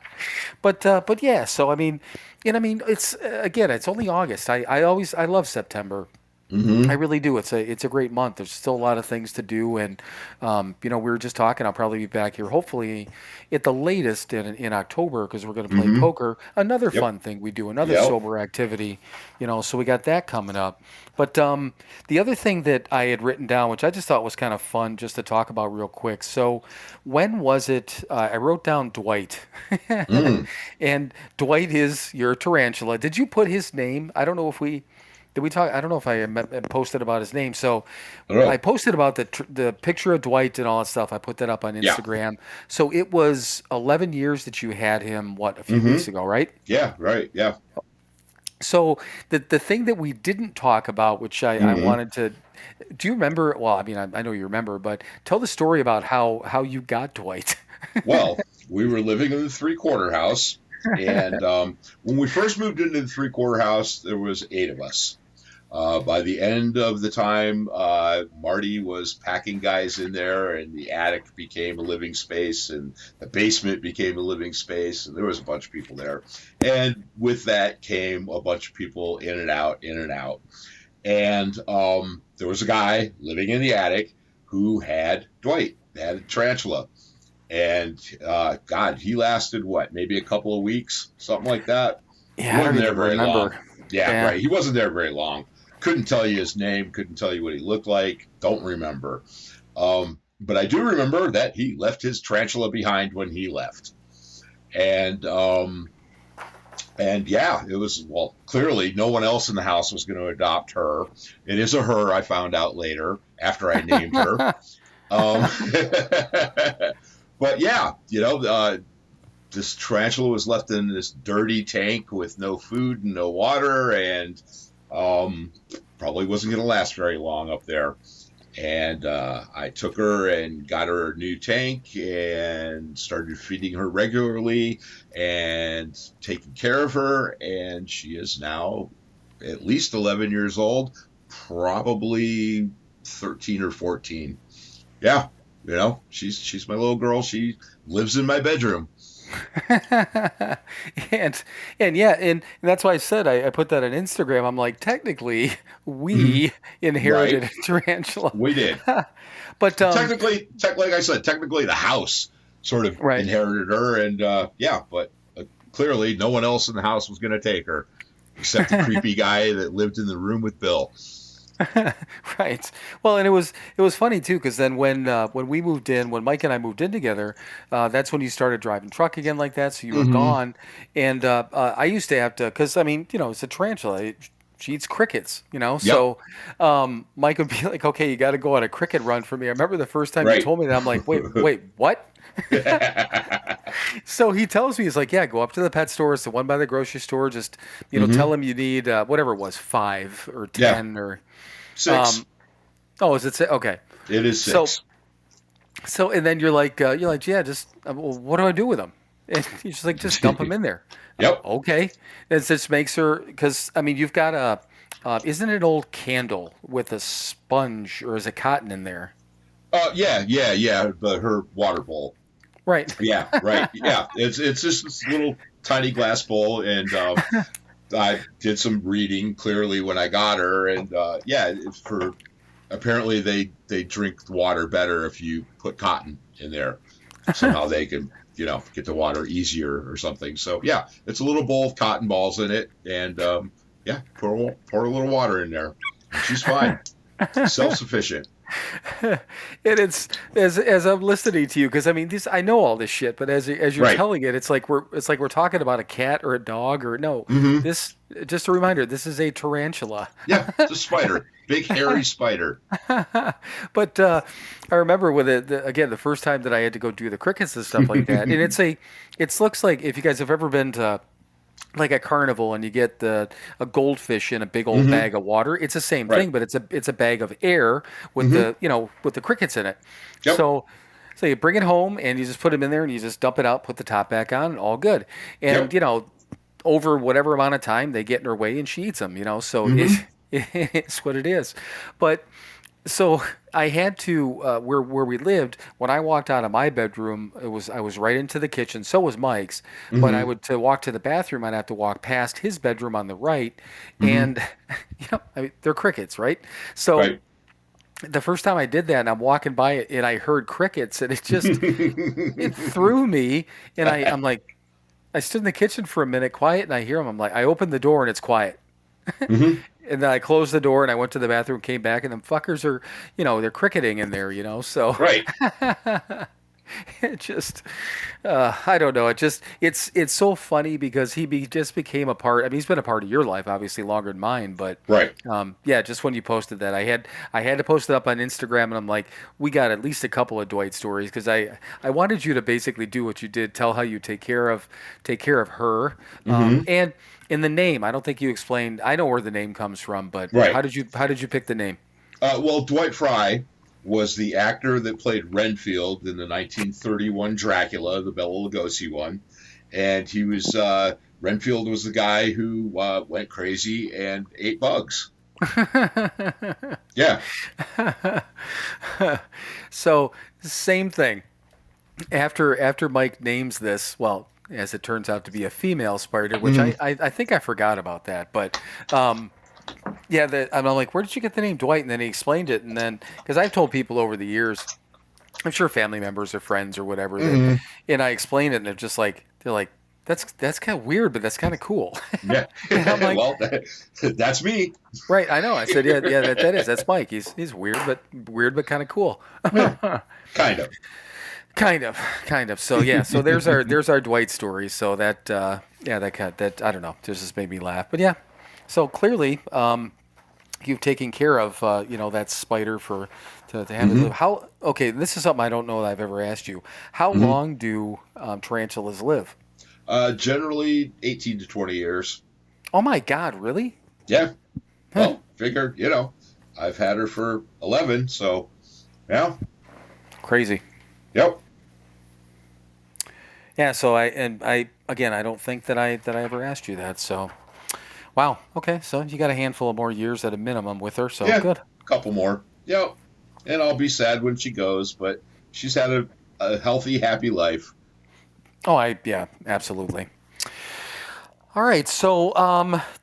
But yeah, so I mean, and I mean, it's again, it's only August. I love September. I Mm-hmm. really do. It's a great month. There's still a lot of things to do, and we were just talking. I'll probably be back here, hopefully, at the latest in October, because we're going to play Mm-hmm. poker. Another Yep. fun thing we do, another Yep. sober activity, so we got that coming up. But the other thing that I had written down, which I just thought was kind of fun, just to talk about real quick. So, when was it? I wrote down Dwight, Mm. and Dwight is your tarantula. Did you put his name? I don't know if we. Did we talk? I don't know if I posted about his name. So I don't I know. posted about the picture of Dwight and all that stuff. I put that up on Yeah. Instagram. So it was 11 years that you had him. What, a few Mm-hmm. weeks ago, right? Yeah. Right. Yeah. So the thing that we didn't talk about, which I Mm-hmm. wanted to, do you remember? Well, I mean, I know you remember, but tell the story about how you got Dwight. Well, we were living in the three-quarter house, and when we first moved into the three-quarter house, there was eight of us. By the end of the time, Marty was packing guys in there, and the attic became a living space, and the basement became a living space, and there was a bunch of people there. And with that came a bunch of people in and out, in and out. And there was a guy living in the attic who had Dwight, had a tarantula. And God, he lasted what, maybe a couple of weeks, something like that. He Yeah, I don't wasn't there even very long. remember. Yeah, Yeah. right. He wasn't there very long. Couldn't tell you his name. Couldn't tell you what he looked like. Don't remember. But I do remember that he left his tarantula behind when he left. And yeah, it was, well, clearly no one else in the house was going to adopt her. It is a her. I found out later after I named her. Um, but yeah, this tarantula was left in this dirty tank with no food and no water, and um, probably wasn't going to last very long up there. And I took her and got her a new tank and started feeding her regularly and taking care of her. And she is now at least 11 years old, probably 13 or 14. Yeah, she's my little girl. She lives in my bedroom. and and that's why I said I put that on Instagram. I'm like, technically, Mhm. we inherited Right. a tarantula, We did. but Like I said, technically the house sort of right. inherited her, and yeah, but clearly no one else in the house was going to take her except the creepy guy that lived in the room with Bill. Right. Well, and it was funny too because then when we moved in, when Mike and I moved in together, that's when you started driving truck again like that. So you were Mm-hmm. gone, and I used to have to because I mean it's a tarantula. She eats crickets, Yep. So Mike would be like, "Okay, you got to go on a cricket run for me." I remember the first time you Right. told me that. I'm like, "Wait, what?" So he tells me, he's like, "Yeah, go up to the pet store. It's the one by the grocery store. Just Mm-hmm. tell him you need whatever it was, 5 or Yeah. 10 or." 6. Um, oh, is it okay? It is So 6. and then you're like, yeah, just well, what do I do with them? And he's just like, just dump them in there. Yep. Okay, it just makes her because I mean you've got isn't it an old candle with a sponge or is it cotton in there? Yeah. Her water bowl. Right. Yeah. Right. Yeah. It's just this little tiny glass bowl, and I did some reading clearly when I got her, and yeah, for apparently they drink water better if you put cotton in there. Somehow they can get the water easier or something. So yeah, it's a little bowl of cotton balls in it, and yeah, pour a little water in there, and she's fine, self sufficient. And it's as I'm listening to you because I mean this I know all this shit, but as you're Right. telling it, it's like we're talking about a cat or a dog or no. Mm-hmm. This just a reminder. This is a tarantula. Yeah, it's a spider, big hairy spider. But I remember with again the first time that I had to go do the crickets and stuff like that, and it looks like if you guys have ever been to like a carnival and you get a goldfish in a big old Mm-hmm. bag of water, it's the same Right. thing, but it's a bag of air with Mm-hmm. the crickets in it. Yep. So you bring it home and you just put them in there and you just dump it out, put the top back on, and all good. And Yep. over whatever amount of time they get in her way and she eats them. So Mm-hmm. it's what it is. But so I had to where we lived when I walked out of my bedroom. I was right into the kitchen. So was Mike's, but I Mm-hmm. would to walk to the bathroom. I'd have to walk past his bedroom on the right, Mm-hmm. and I mean they're crickets, right? So Right. the first time I did that, and I'm walking by it, and I heard crickets, and it threw me, and I'm like I stood in the kitchen for a minute, quiet, and I hear them. I'm like I opened the door and it's quiet. Mm-hmm. And then I closed the door and I went to the bathroom, came back, and them fuckers are, they're cricketing in there. So Right. it just, I don't know. It's so funny because just became a part. I mean, he's been a part of your life, obviously longer than mine, but Right. yeah, just when you posted that, I had to post it up on Instagram, and I'm like, we got at least a couple of Dwight stories because I wanted you to basically do what you did, tell how you take care of her, Mm-hmm. and in the name, I don't think you explained. I know where the name comes from, but Right. how did you pick the name? Well, Dwight Fry was the actor that played Renfield in the 1931 Dracula, the Bela Lugosi one, and he was Renfield was the guy who went crazy and ate bugs. Yeah. So same thing. After Mike names this, well, as it turns out to be a female spider, which Mm-hmm. I think I forgot about that, but yeah, I'm like, where did you get the name Dwight? And then he explained it, and then because I've told people over the years, I'm sure family members or friends or whatever that, Mm-hmm. and I explain it, and they're like, that's kind of weird, but that's kind of cool. Yeah. And I'm like, Well, that's me. right, I know. I said, yeah, that's Mike. He's weird but kind of cool. Yeah. Kind of. Kind of. So yeah, so there's our Dwight story. So that yeah, that I don't know, just made me laugh. But yeah, so clearly you've taken care of that spider to have it Mm-hmm. live. How okay? This is something I don't know that I've ever asked you. How Mm-hmm. long do tarantulas live? Generally 18 to 20 years. Oh my God, really? Yeah. Huh. Well, figure, I've had her for 11, so yeah. Crazy. Yep. Yeah. So I again I don't think that I ever asked you that. So wow. Okay. So you got a handful of more years at a minimum with her. So Yeah. good. A couple more. Yep. And I'll be sad when she goes, but she's had a healthy, happy life. Yeah, absolutely. All right. So,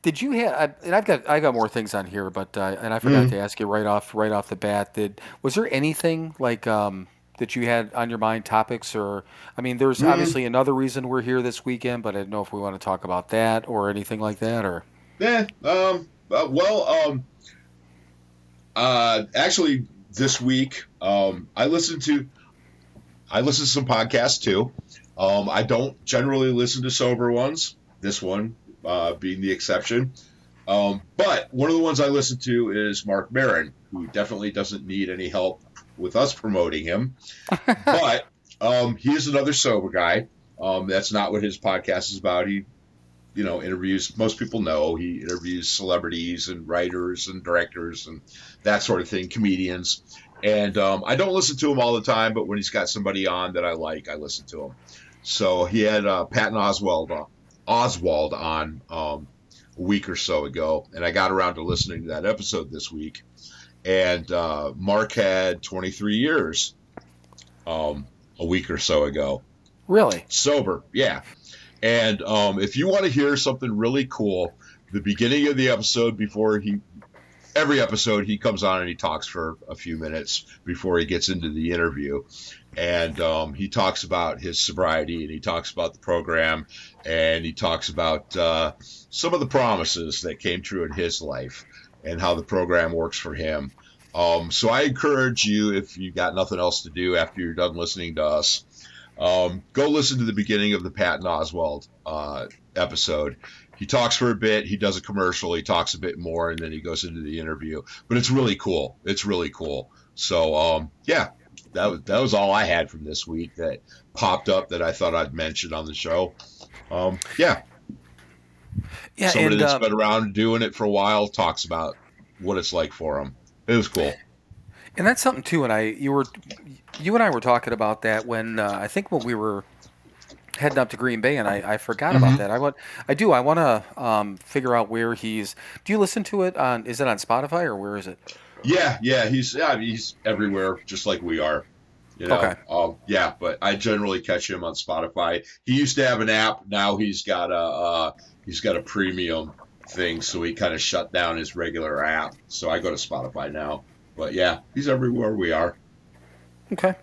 did you have? And I got more things on here, but and I forgot Mm, to ask you right off the bat. Was there anything like that you had on your mind, topics, or I mean, there's mm, obviously another reason we're here this weekend, but I don't know if we want to talk about that or anything like that, or yeah. Actually, this week, I listen to some podcasts too. I don't generally listen to sober ones. This one being the exception. But one of the ones I listen to is Mark Maron, who definitely doesn't need any help with us promoting him. But he is another sober guy. That's not what his podcast is about. He, interviews. Most people know he interviews celebrities and writers and directors and that sort of thing, comedians. And I don't listen to him all the time, but when he's got somebody on that I like, I listen to him. So he had Patton Oswald on a week or so ago, and I got around to listening to that episode this week. And Mark had 23 years a week or so ago. really? Sober, yeah. And if you want to hear something really cool, the beginning of the episode every episode he comes on and he talks for a few minutes before he gets into the interview. And he talks about his sobriety, and he talks about the program, and he talks about some of the promises that came true in his life and how the program works for him. So I encourage you, if you got nothing else to do after you're done listening to us, go listen to the beginning of the Patton Oswalt episode. He talks for a bit, he does a commercial, he talks a bit more, and then he goes into the interview. But it's really cool. It's really cool. So, yeah, that was all I had from this week that popped up that I thought I'd mention on the show. Yeah, Yeah, somebody and that's been around doing it for a while talks about what it's like for him. It was cool. that's something too. And you and I were talking about that when I think when we were heading up to Green Bay, and I forgot about Mm-hmm. that. I want to figure out where he's. Do you listen to it on? Is it on Spotify or where is it? Yeah. He's everywhere, just like we are. Okay. Yeah, but I generally catch him on Spotify. He used to have an app. Now he's got a premium thing, so he kind of shut down his regular app. So I go to Spotify now. But yeah, he's everywhere we are. Okay.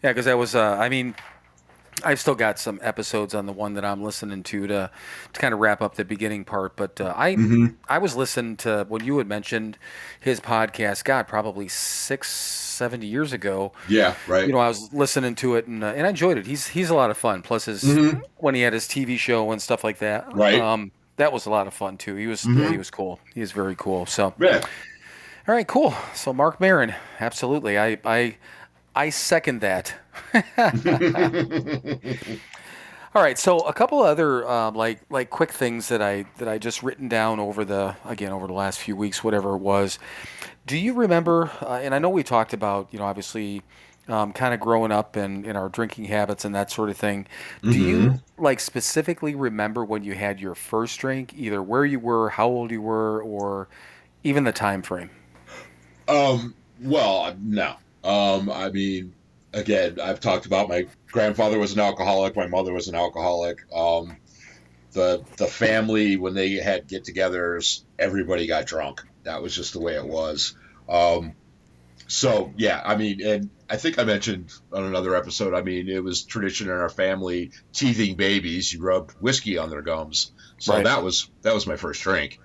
Yeah, because that was. I mean, I've still got some episodes on the one that I'm listening to kind of wrap up the beginning part. But Mm-hmm. I was listening to when you had mentioned his podcast. God, probably 70 years ago. Yeah, right. I was listening to it and I enjoyed it. He's a lot of fun. Plus his Mm-hmm. when he had his TV show and stuff like that. Right. That was a lot of fun too. He Mm-hmm. was cool. He was very cool. So Yeah. all right, cool. So Mark Maron, absolutely. I second that. All right, so a couple other like quick things that I just written down over the last few weeks, whatever it was. Do you remember? And I know we talked about obviously kind of growing up and in our drinking habits and that sort of thing. Do Mm-hmm. you like specifically remember when you had your first drink, either where you were, how old you were, or even the time frame? Well, no. I mean, again, I've talked about my grandfather was an alcoholic, my mother was an alcoholic. The family when they had get-togethers, everybody got drunk. That was just the way it was. Um, so yeah, I mean, and I think I mentioned on another episode. I mean, it was tradition in our family teething babies. You rubbed whiskey on their gums. So Right. that was my first drink.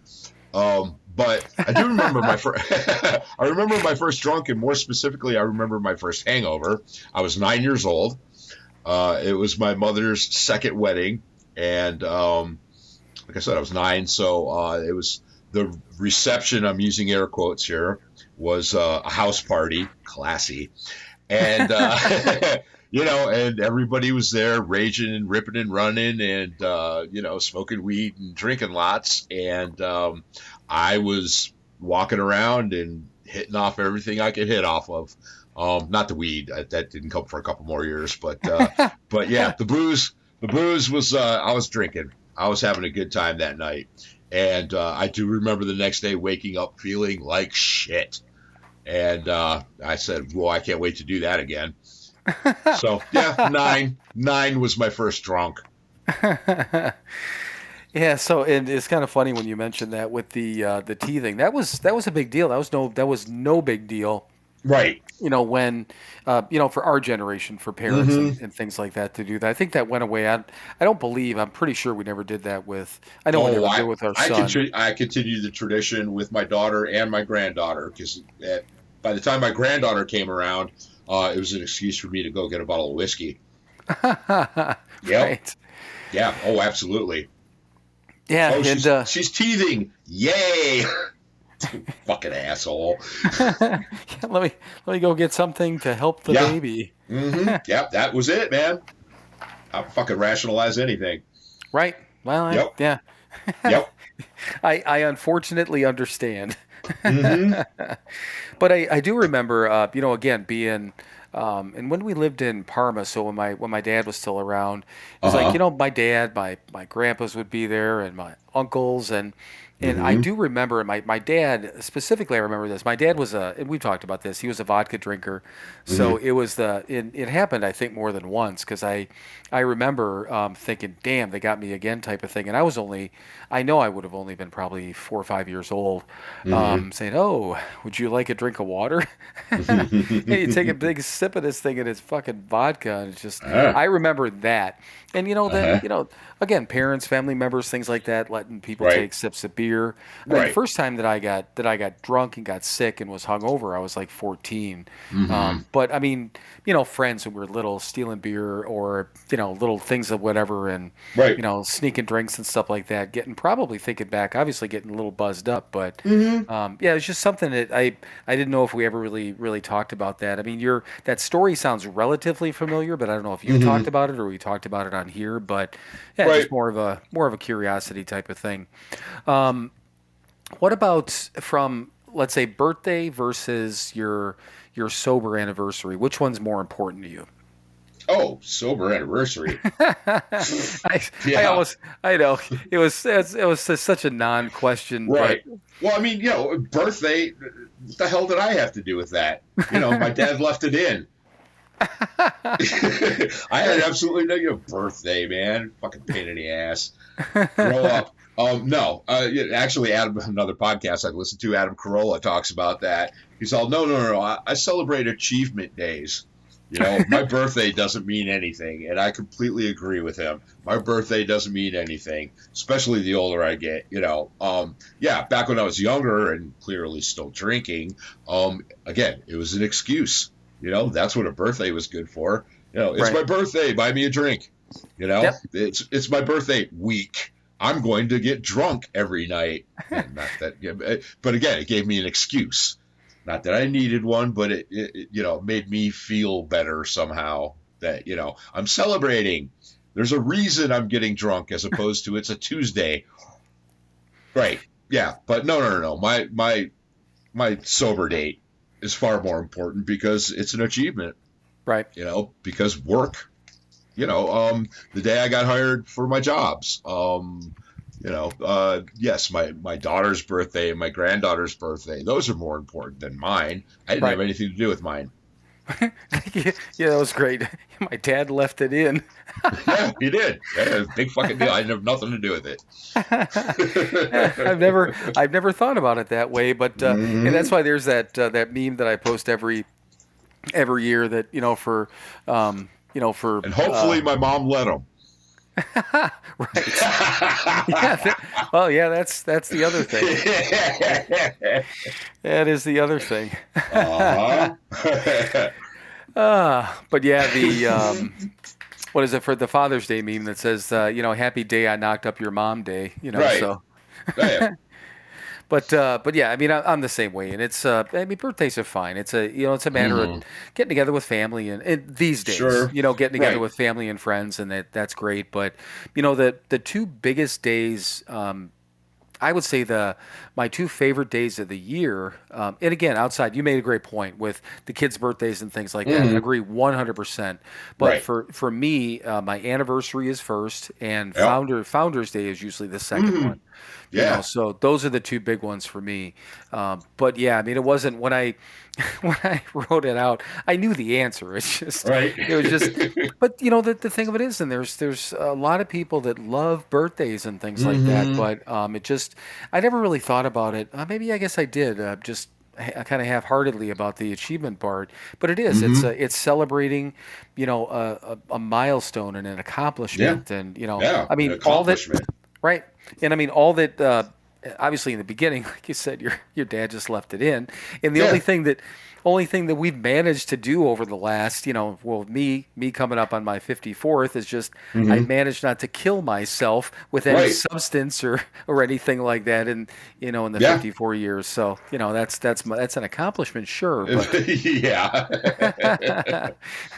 But I do remember my first. I remember my first drunk, and more specifically, I remember my first hangover. I was 9 years old. It was my mother's second wedding, and like I said, I was nine. So it was the reception. I'm using air quotes here. Was a house party, classy, and and everybody was there, raging and ripping and running, and smoking weed and drinking lots, and I was walking around and hitting off everything I could hit off of. Not the weed, that didn't come for a couple more years, but yeah, the booze was I was drinking. I was having a good time that night, and I do remember the next day waking up feeling like shit. And I said, "Well, I can't wait to do that again." So yeah, nine was my first drunk. Yeah, so and it's kind of funny when you mentioned that with the teething. That was a big deal. That was no big deal. Right. When for our generation, for parents Hmm. and things like that to do that. I think that went away. I'm pretty sure we never did that with. I know we Oh, never did with our I son. I continue the tradition with my daughter and my granddaughter because by the time my granddaughter came around, it was an excuse for me to go get a bottle of whiskey. Yep. Right. Yeah. Oh, absolutely. Yeah, Oh, and she's teething. Yay! Fucking asshole. yeah, let me go get something to help the Yeah. baby. Yep. That was it, man. I'll fucking rationalize anything. Right. Well, Yep. yeah. Yep. I unfortunately understand. Hmm. But I do remember, again, being, and when we lived in Parma, so when my dad was still around, it Uh was like, huh. my dad, my grandpas would be there, and my uncles, and I Hmm. do remember my dad specifically. I remember this. My dad was and we talked about this. He was a vodka drinker, so Hmm. it happened I think more than once because I remember thinking, damn, they got me again type of thing, and I know I would have only been probably 4 or 5 years old, Hmm. saying, "Oh, would you like a drink of water?" And you take a big sip of this thing, and it's fucking vodka, and it's just. Ah. I remember that, and Uh huh. again, parents, family members, things like that, letting people Right. take sips of beer. I mean, the Right. first time that I got drunk and got sick and was hungover, I was like 14. Hmm. But I mean, friends who were little stealing beer or little things of whatever, and Right. sneaking drinks and stuff like that. Probably thinking back, obviously getting a little buzzed up, but Hmm. yeah, it's just something that I didn't know if we ever really talked about that. I mean, that story sounds relatively familiar, but I don't know if you talked Hmm. about it or we talked about it on here. But yeah, just Right. more of a curiosity type of thing. What about from, let's say, birthday versus your sober anniversary? Which one's more important to you? Oh, sober anniversary. I Yeah. almost I know it was such a non-question, but Right. Well, I mean, birthday. What the hell did I have to do with that? My dad left it in. I had absolutely no birthday, man. Fucking pain in the ass. Grow up. No. Yeah, actually, Adam, another podcast I listen to, Adam Carolla talks about that. He's all, no, no, no, no. I celebrate achievement days. My birthday doesn't mean anything, and I completely agree with him. My birthday doesn't mean anything, especially the older I get. Yeah, back when I was younger and clearly still drinking, again, it was an excuse. That's what a birthday was good for. It's right. my birthday, buy me a drink. Yep. It's my birthday week. I'm going to get drunk every night. And not that, but again, it gave me an excuse. Not that I needed one, but it made me feel better somehow that I'm celebrating. There's a reason I'm getting drunk as opposed to it's a Tuesday. Right. Yeah. But no, no, no, no. My sober date is far more important because it's an achievement. Right. Because work. The day I got hired for my jobs. Yes, my daughter's birthday and my granddaughter's birthday, those are more important than mine. I didn't Right. have anything to do with mine. Yeah, that was great. My dad left it in. Yeah, he did. Yeah, big fucking deal. I didn't have nothing to do with it. I've never thought about it that way, but and Hmm. that's why there's that meme that I post every year that for And hopefully my mom let him. right. Yeah. Well, yeah. That's the other thing. That is the other thing. Uh-huh. But yeah, what is it for the Father's Day meme that says, "Happy day I knocked up your mom day." Right. So. Yeah. But yeah, I mean, I'm the same way, and I mean, birthdays are fine. It's a matter of Hmm. getting together with family, and these days, Sure. getting together Right. with family and friends, and that's great. But the two biggest days, I would say my two favorite days of the year, and again, outside, you made a great point with the kids' birthdays and things like that. I Hmm. agree 100%. But Right. for me, my anniversary is first, and Yep. Founders Day is usually the second Hmm. one. Yeah. So those are the two big ones for me. But yeah, I mean, it wasn't when I when I wrote it out, I knew the answer. Right. It was just, but the thing of it is, and there's a lot of people that love birthdays and things like that, Mm-hmm. but it just, I never really thought about it. Maybe I guess I did, just kind of half-heartedly about the achievement part, but it is, Mm-hmm. it's celebrating, a milestone and an Yeah. accomplishment, and Yeah. I An mean, all that. accomplishment. Right. And I mean, all that, obviously in the beginning, like you said, your dad just left it in. And the Yeah. only thing that we've managed to do over the last, well, me coming up on my 54th is just, I Mm-hmm. managed not to kill myself with any Right. substance or anything like that in the Yeah. 54 years. So, that's an accomplishment, sure, but Yeah.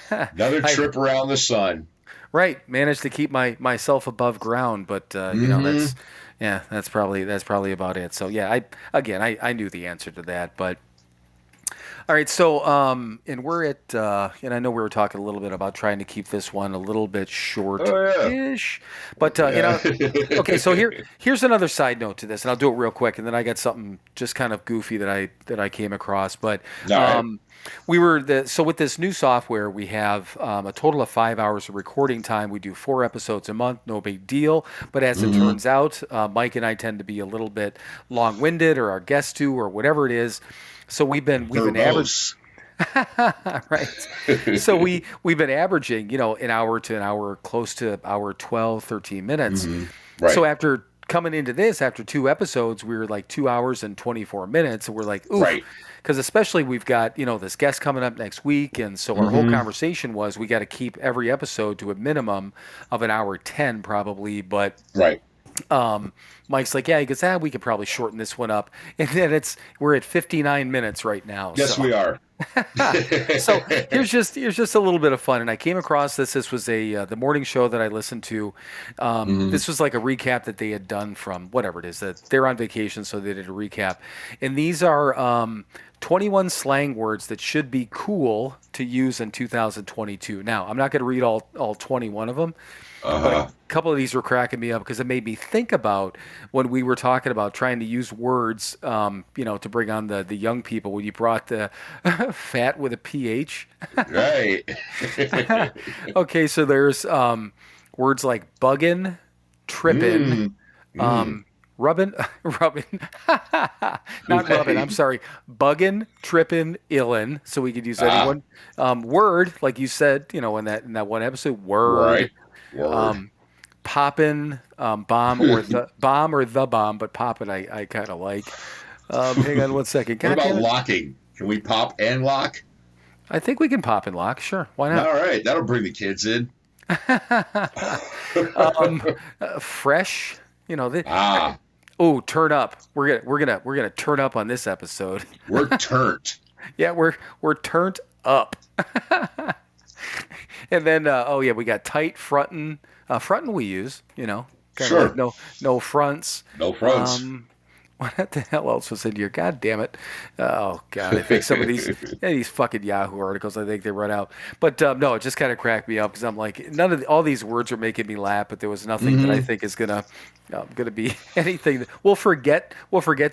Another I, trip around the sun. right, managed to keep myself above ground, but Mm-hmm. that's, yeah, that's probably about it. So yeah, I knew the answer to that, but all right. So and we're at and I know we were talking a little bit about trying to keep this one a little bit Oh short-ish, but yeah. okay. So here's another side note to this, and I'll do it real quick, and then I got something just kind of goofy that I came across, but All right. so with this new software, we have a total of 5 hours of recording time. We do 4 episodes a month, no big deal. But as it Mm-hmm. turns out, Mike and I tend to be a little bit long-winded, or our guests do, or whatever it is. So we've been average Verbose. right. So we've been averaging, an hour to an hour, close to hour 12, 13 minutes. Mm-hmm. So Right. after coming into this, after 2 episodes, we were like 2 hours and 24 minutes. And we're like, oof. Right. Because especially we've got, this guest coming up next week. And so our whole Mm-hmm. conversation was we got to keep every episode to a minimum of an hour 10 probably. But Right. Mike's like, yeah, he goes, we could probably shorten this one up. And then we're at 59 minutes right now. Yes, So we are. so here's just a little bit of fun, and I came across this. This was the morning show that I listened to. Mm-hmm. This was like a recap that they had done from whatever it is that they're on vacation, so they did a recap. And these are 21 slang words that should be cool to use in 2022. Now, I'm not going to read all 21 of them. But Uh-huh. a couple of these were cracking me up because it made me think about when we were talking about trying to use words, to bring on the young people. When you brought the fat with a ph. Right. Okay, so there's words like buggin', trippin', Mm. Mm. rubbin', rubbin', not rubbin'. I'm Right. sorry, buggin', trippin', illin'. So we could use Ah. anyone. Word, like you said, in that one episode, word. Right. Word. Um, Poppin', bomb or the bomb, but poppin' I kind of like. Hang on one second. What God about damn it. locking? Can we pop and lock? I think we can pop and lock. Sure, why All not? right. That'll bring the kids in. Fresh, Ah, oh, turn up. We're gonna turn up on this episode. we're turnt. Yeah, we're turned up. And then oh yeah, we got tight frontin'. Frontin' we use, kind of Sure. like no fronts. No fronts. What the hell else was in here? God damn it! Oh God, I think some of these fucking Yahoo articles, I think they run out. But no, it just kind of cracked me up because I'm like, all these words are making me laugh, but there was nothing that I Mm-hmm. think is gonna be anything. We'll forget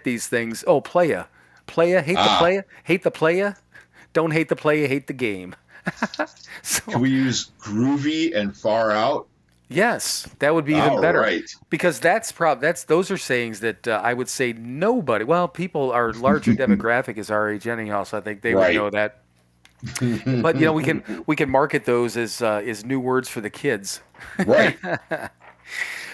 these things. Oh, playa, hate the Ah, playa, hate the playa. Don't hate the playa, hate the game. can So we use groovy and far out? yes, that would be even All better. right. Because those are sayings that I would say nobody. Well, people, our larger demographic is our age anyhow, so I think they would Right. know that. But we can market those as new words for the kids. Right.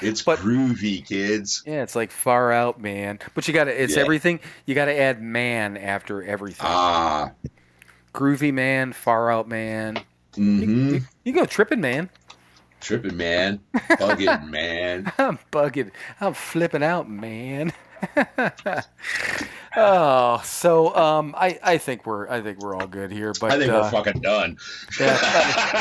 It's But groovy, kids. yeah, it's like far out, man. But it's Yeah. everything. You got to add man after everything. Ah. Groovy man, far out man. Mm-hmm. You go tripping man. Tripping, man. Bugging, man. I'm bugging. I'm flipping out, man. I think we're all good here, but I think we're fucking done. yeah,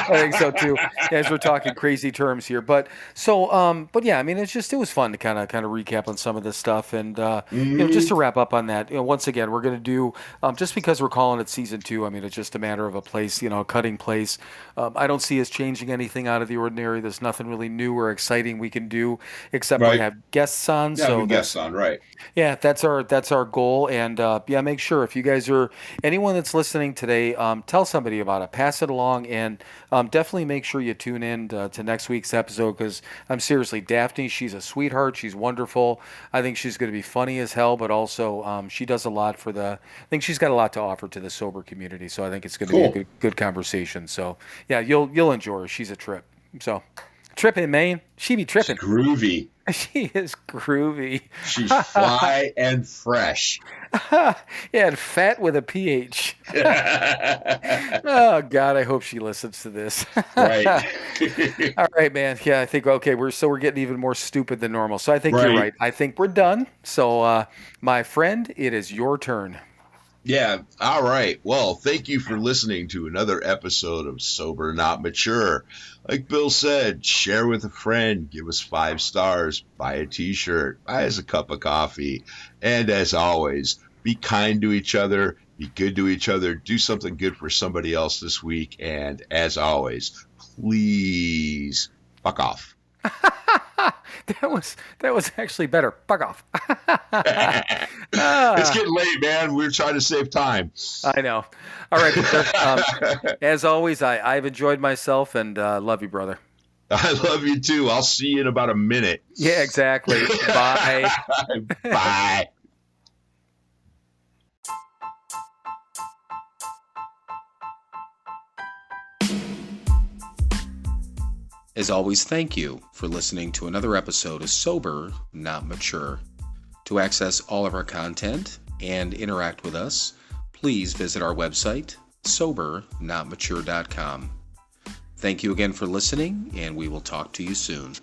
I think so too. As we're talking crazy terms here, but yeah, I mean, it was fun to kind of recap on some of this stuff, and just to wrap up on that, once again, we're going to do just because we're calling it season 2. I mean, it's just a matter of a place, a cutting place. I don't see us changing anything out of the ordinary. There's nothing really new or exciting we can do except we have guests on. Yeah, so guests on, right? Yeah, that's our goal, and yeah, make sure if you guys are anyone that's listening today, tell somebody about it, pass it along, and definitely make sure you tune in to next week's episode because I'm seriously, Daphne, she's a sweetheart, she's wonderful. I think she's going to be funny as hell, but also she does a lot I think she's got a lot to offer to the sober community, so I think it's going to be a good conversation. So yeah, you'll enjoy her. She's a trip. So tripping, man. She be tripping. She's groovy. She is groovy. She's fly and fresh. Yeah, and fat with a PH. Oh God, I hope she listens to this. Right. All right, man. Yeah, I think we're getting even more stupid than normal. So I think you're right. I think we're done. So my friend, it is your turn. Yeah. All right. Well, thank you for listening to another episode of Sober Not Mature. Like Bill said, share with a friend, give us 5 stars, buy a t-shirt, buy us a cup of coffee. And as always, be kind to each other, be good to each other, do something good for somebody else this week. And as always, please fuck off. That was actually better. Fuck off. It's getting late, man. We're trying to save time. I know. All right. As always, I've enjoyed myself and love you, brother. I love you too. I'll see you in about a minute. Yeah, exactly. Bye. Bye. As always, thank you for listening to another episode of Sober, Not Mature. To access all of our content and interact with us, please visit our website, SoberNotMature.com. Thank you again for listening, and we will talk to you soon.